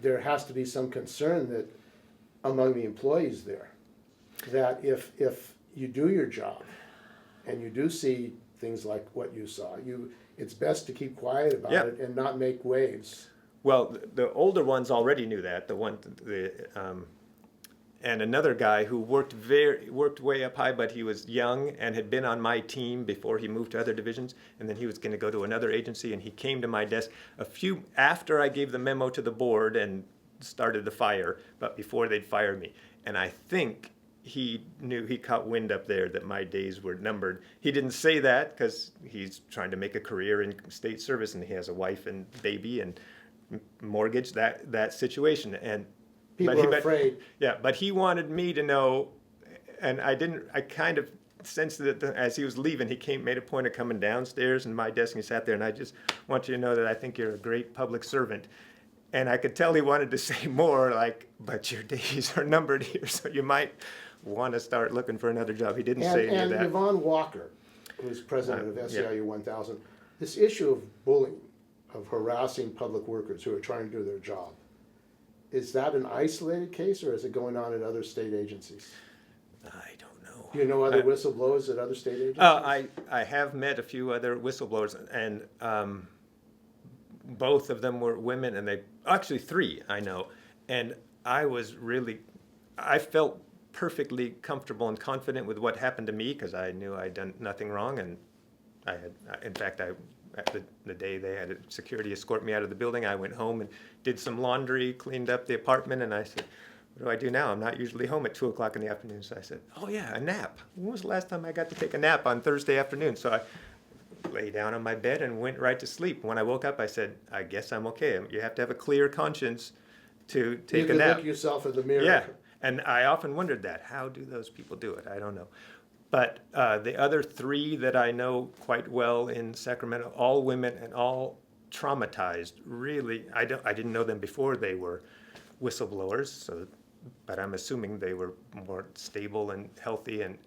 there has to be some concern that among the employees there, that if you do your job and you do see things like what you saw, it's best to keep quiet about Yeah. it and not make waves. Well, the older ones already knew that. And another guy who worked way up high, but he was young and had been on my team before he moved to other divisions, and then he was going to go to another agency, and he came to my desk after I gave the memo to the board and started the fire, but before they'd fired me. And I think he caught wind up there that my days were numbered. He didn't say that because he's trying to make a career in state service, and he has a wife and baby and mortgage, that situation. And People are afraid. Yeah, but he wanted me to know, and I kind of sensed that as he was leaving, he made a point of coming downstairs in my desk, and he sat there, and I just want you to know that I think you're a great public servant. And I could tell he wanted to say more, like, but your days are numbered here, so you might want to start looking for another job. He didn't say any of And that. Yvonne Walker, who's president of yeah. SEIU 1000, this issue of bullying, of harassing public workers who are trying to do their job, is that an isolated case, or is it going on at other state agencies? I don't know. Do you know other whistleblowers at other state agencies? I have met a few other whistleblowers, and both of them were women, and actually three I know, and I felt perfectly comfortable and confident with what happened to me, because I knew I'd done nothing wrong, and the day they had security escort me out of the building, I went home and did some laundry, cleaned up the apartment, and I said, what do I do now? I'm not usually home at 2 o'clock in the afternoon. So I said, oh yeah, a nap. When was the last time I got to take a nap on Thursday afternoon? So I lay down on my bed and went right to sleep. When I woke up, I said, I guess I'm okay. You have to have a clear conscience to take a nap. You can look yourself in the mirror. Yeah, and I often wondered that. How do those people do it? I don't know. But the other three that I know quite well in Sacramento, all women and all traumatized, really, I didn't know them before they were whistleblowers, but I'm assuming they were more stable and healthy, and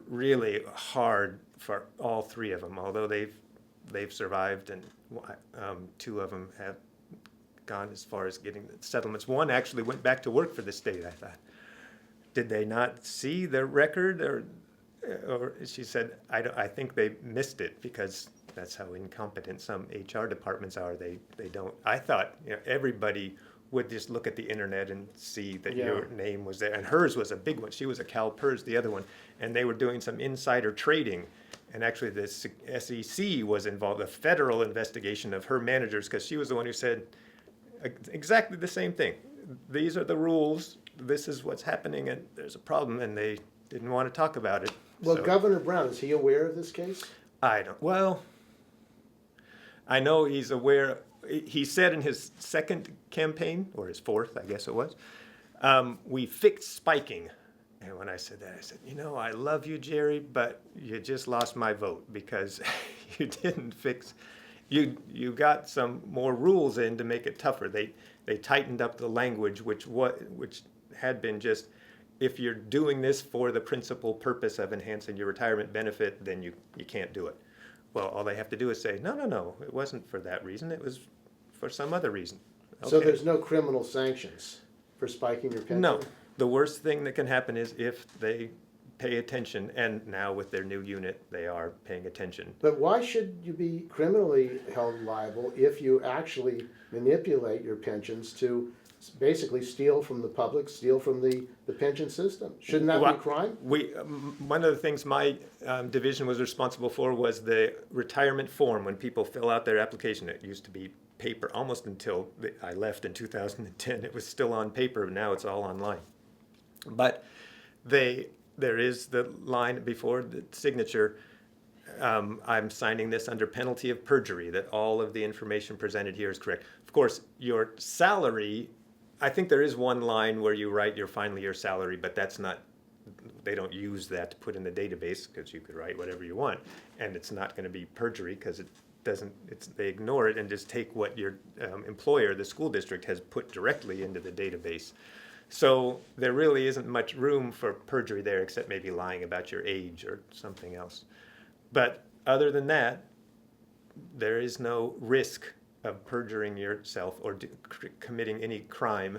really hard for all three of them, although they've survived, and two of them have gone as far as getting the settlements. One actually went back to work for the state. I thought, did they not see the record, or she said, I think they missed it, because that's how incompetent some HR departments are. They don't. I thought everybody would just look at the internet and see that Yeah. your name was there. And hers was a big one. She was a CalPERS, the other one. And they were doing some insider trading. And actually the SEC was involved, a federal investigation of her managers, because she was the one who said exactly the same thing. These are the rules. This is what's happening, and there's a problem, and they didn't want to talk about it. Well, So, Governor Brown, is he aware of this case? well, I know he's aware. He said in his second campaign, or his fourth, I guess it was, we fixed spiking. And when I said that, I said, I love you, Jerry, but you just lost my vote because you didn't fix. You got some more rules in to make it tougher. They tightened up the language, which had been just, if you're doing this for the principal purpose of enhancing your retirement benefit, then you can't do it. Well, all they have to do is say, no, it wasn't for that reason. It was for some other reason. So Okay. there's no criminal sanctions for spiking your pension? No. The worst thing that can happen is if they pay attention, and now with their new unit, they are paying attention. But why should you be criminally held liable if you actually manipulate your pensions to basically steal from the public, steal from the pension system? Shouldn't that be a crime? One of the things my division was responsible for was the retirement form. When people fill out their application, it used to be paper almost until I left in 2010. It was still on paper. Now it's all online. But there is the line before the signature. I'm signing this under penalty of perjury, that all of the information presented here is correct. Of course, your salary, I think there is one line where you write your final year salary, but that's not, they don't use that to put in the database because you could write whatever you want. And it's not going to be perjury because they ignore it and just take what your employer, the school district, has put directly into the database. So there really isn't much room for perjury there, except maybe lying about your age or something else. But other than that, there is no risk of perjuring yourself or committing any crime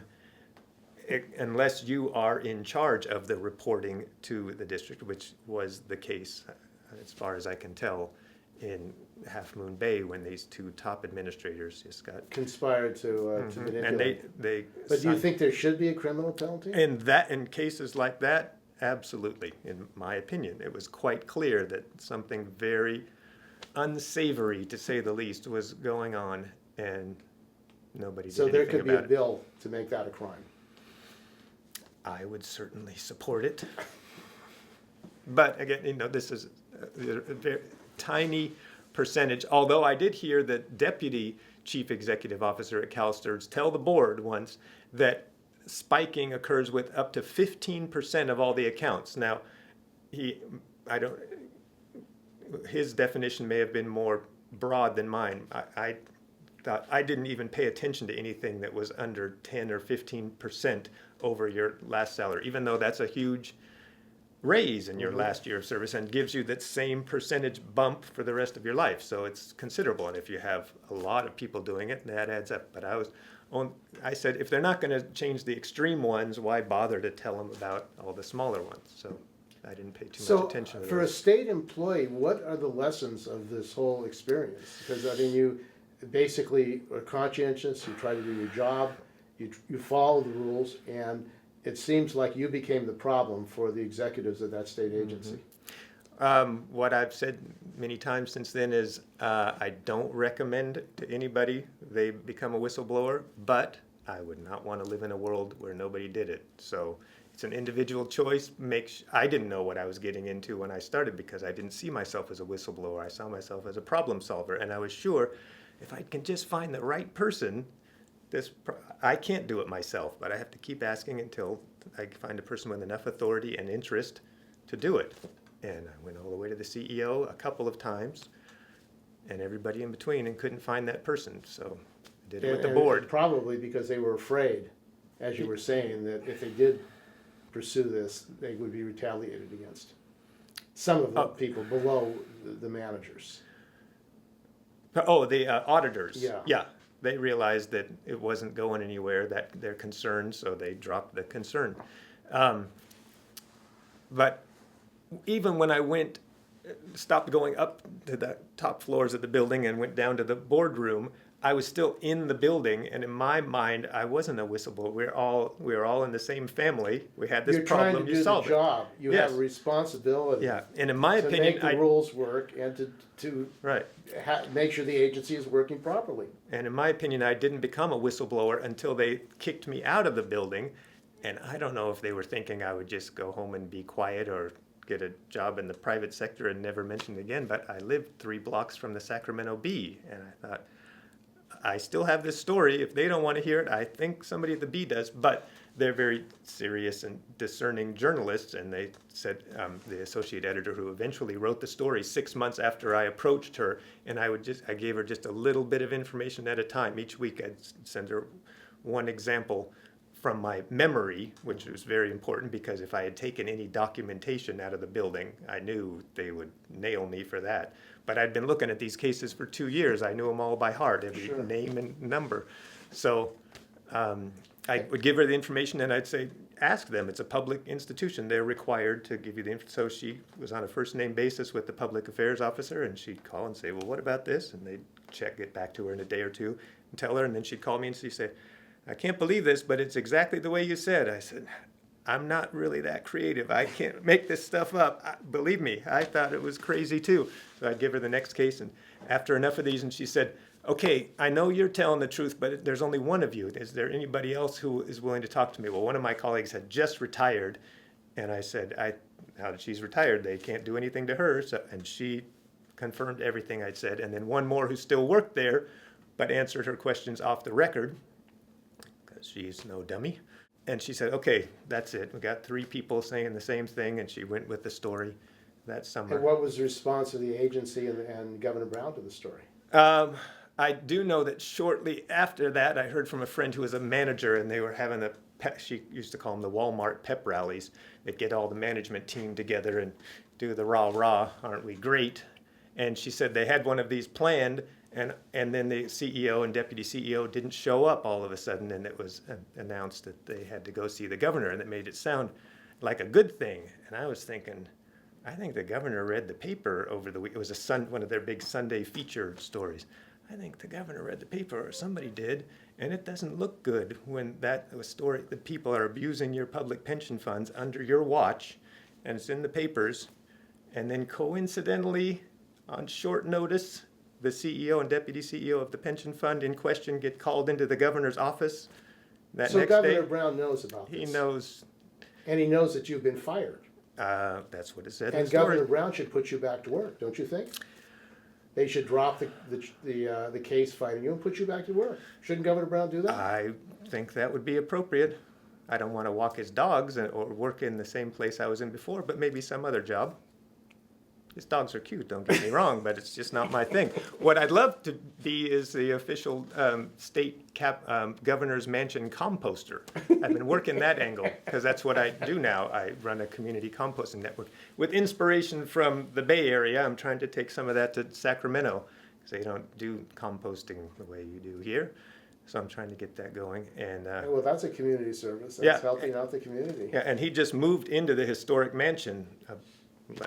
unless you are in charge of the reporting to the district, which was the case, as far as I can tell, in Half Moon Bay when these two top administrators just got Conspired to manipulate. and they But do you think there should be a criminal penalty? in cases like that, absolutely. In my opinion, it was quite clear that something very unsavory, to say the least, was going on, and nobody did So there anything could be a about it. bill to make that a crime. I would certainly support it. But again, this is a very tiny percentage, although I did hear that Deputy Chief Executive Officer at CalSTRS tell the board once that spiking occurs with up to 15% of all the accounts. Now, his definition may have been more broad than mine. I thought I didn't even pay attention to anything that was under 10 or 15% over your last salary, even though that's a huge raise in your last year of service and gives you that same percentage bump for the rest of your life. So it's considerable. And if you have a lot of people doing it, that adds up. But I said, if they're not going to change the extreme ones, why bother to tell them about all the smaller ones? So I didn't pay too much attention to So for a those. state employee, what are the lessons of this whole experience? Because you basically are conscientious, you try to do your job, you follow the rules, and it seems like you became the problem for the executives of that state agency. What I've said many times since then is I don't recommend to anybody they become a whistleblower, but I would not want to live in a world where nobody did it. So it's an individual choice. I didn't know what I was getting into when I started because I didn't see myself as a whistleblower. I saw myself as a problem solver, and I was sure if I can just find the right person, I can't do it myself, but I have to keep asking until I find a person with enough authority and interest to do it. And I went all the way to the CEO a couple of times and everybody in between and couldn't find that person. So I did it with the board. Probably because they were afraid, as you were saying, that if they did pursue this, they would be retaliated against. Some of the people below the managers. Oh, the auditors. Yeah. Yeah. They realized that it wasn't going anywhere, that they're concerned, so they dropped the concern. But even when I stopped going up to the top floors of the building and went down to the boardroom, I was still in the building, and in my mind, I wasn't a whistleblower. We were all in the same family. We had this You're trying problem. to You do the solve it. job. You Yes. have a responsibility. Yeah, and in my to opinion, make the rules work and to right. make sure the agency is working properly. And in my opinion, I didn't become a whistleblower until they kicked me out of the building. And I don't know if they were thinking I would just go home and be quiet or get a job in the private sector and never mention it again. But I lived 3 blocks from the Sacramento Bee, and I thought, I still have this story. If they don't want to hear it, I think somebody at the Bee does. But they're very serious and discerning journalists, and they said, the associate editor who eventually wrote the story 6 months after I approached her, and I gave her just a little bit of information at a time. Each week I'd send her one example from my memory, which was very important, because if I had taken any documentation out of the building, I knew they would nail me for that. But I'd been looking at these cases for 2 years. I knew them all by heart, every Sure. name and number. So I would give her the information, and I'd say, ask them. It's a public institution. They're required to give you the info. So she was on a first-name basis with the public affairs officer, and she'd call and say, well, what about this? And they'd get back to her in a day or two and tell her, and then she'd call me and she'd say, I can't believe this, but it's exactly the way you said. I said, I'm not really that creative. I can't make this stuff up. Believe me, I thought it was crazy too. So I'd give her the next case, and after enough of these, and she said, okay, I know you're telling the truth, but there's only one of you. Is there anybody else who is willing to talk to me? Well, one of my colleagues had just retired, and I said, now that she's retired, they can't do anything to her. So, and she confirmed everything I'd said. And then one more who still worked there, but answered her questions off the record, because she's no dummy. And she said, okay, that's it. We got 3 people saying the same thing, and she went with the story that summer. And what was the response of the agency and Governor Brown to the story? I do know that shortly after that, I heard from a friend who was a manager, and they were having she used to call them the Walmart pep rallies. They'd get all the management team together and do the rah-rah, aren't we great? And she said they had one of these planned, and then the CEO and deputy CEO didn't show up all of a sudden, and it was announced that they had to go see the governor, and it made it sound like a good thing. And I was thinking, I think the governor read the paper over the week. It was one of their big Sunday feature stories. I think the governor read the paper, or somebody did, and it doesn't look good when that story, the people are abusing your public pension funds under your watch, and it's in the papers, and then coincidentally, on short notice, the CEO and deputy CEO of the pension fund in question get called into the governor's office that So next Governor day. Brown knows about this. He knows, And he knows that you've been fired. that's what it said in And the story. Governor Brown should put you back to work, don't you think? They should drop the case fighting you and put you back to work. Shouldn't Governor Brown do that? I think that would be appropriate. I don't want to walk his dogs or work in the same place I was in before, but maybe some other job. His dogs are cute, don't get me wrong, but it's just not my thing. What I'd love to be is the official state governor's mansion composter. I've been working that angle because that's what I do now. I run a community composting network. With inspiration from the Bay Area, I'm trying to take some of that to Sacramento because they don't do composting the way you do here. So I'm trying to get that going. And Well, that's a community service. That's yeah. helping out the community. yeah, and he just moved into the historic mansion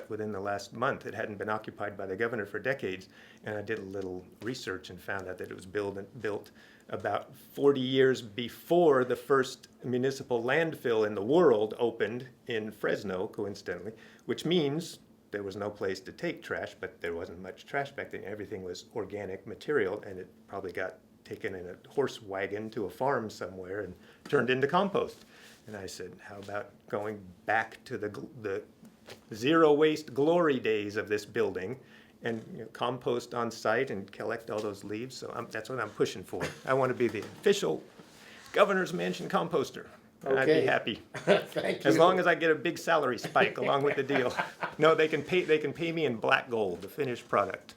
within the last month. It hadn't been occupied by the governor for decades. And I did a little research and found out that it was built about 40 years before the first municipal landfill in the world opened in Fresno, coincidentally, which means there was no place to take trash, but there wasn't much trash back then. Everything was organic material, and it probably got taken in a horse wagon to a farm somewhere and turned into compost. And I said, how about going back to the zero waste glory days of this building and compost on site and collect all those leaves? So that's what I'm pushing for. I want to be the official governor's mansion composter. And I'd be Okay. happy. Thank you. As long as I get a big salary spike along with the deal. No, they can pay me in black gold, the finished product.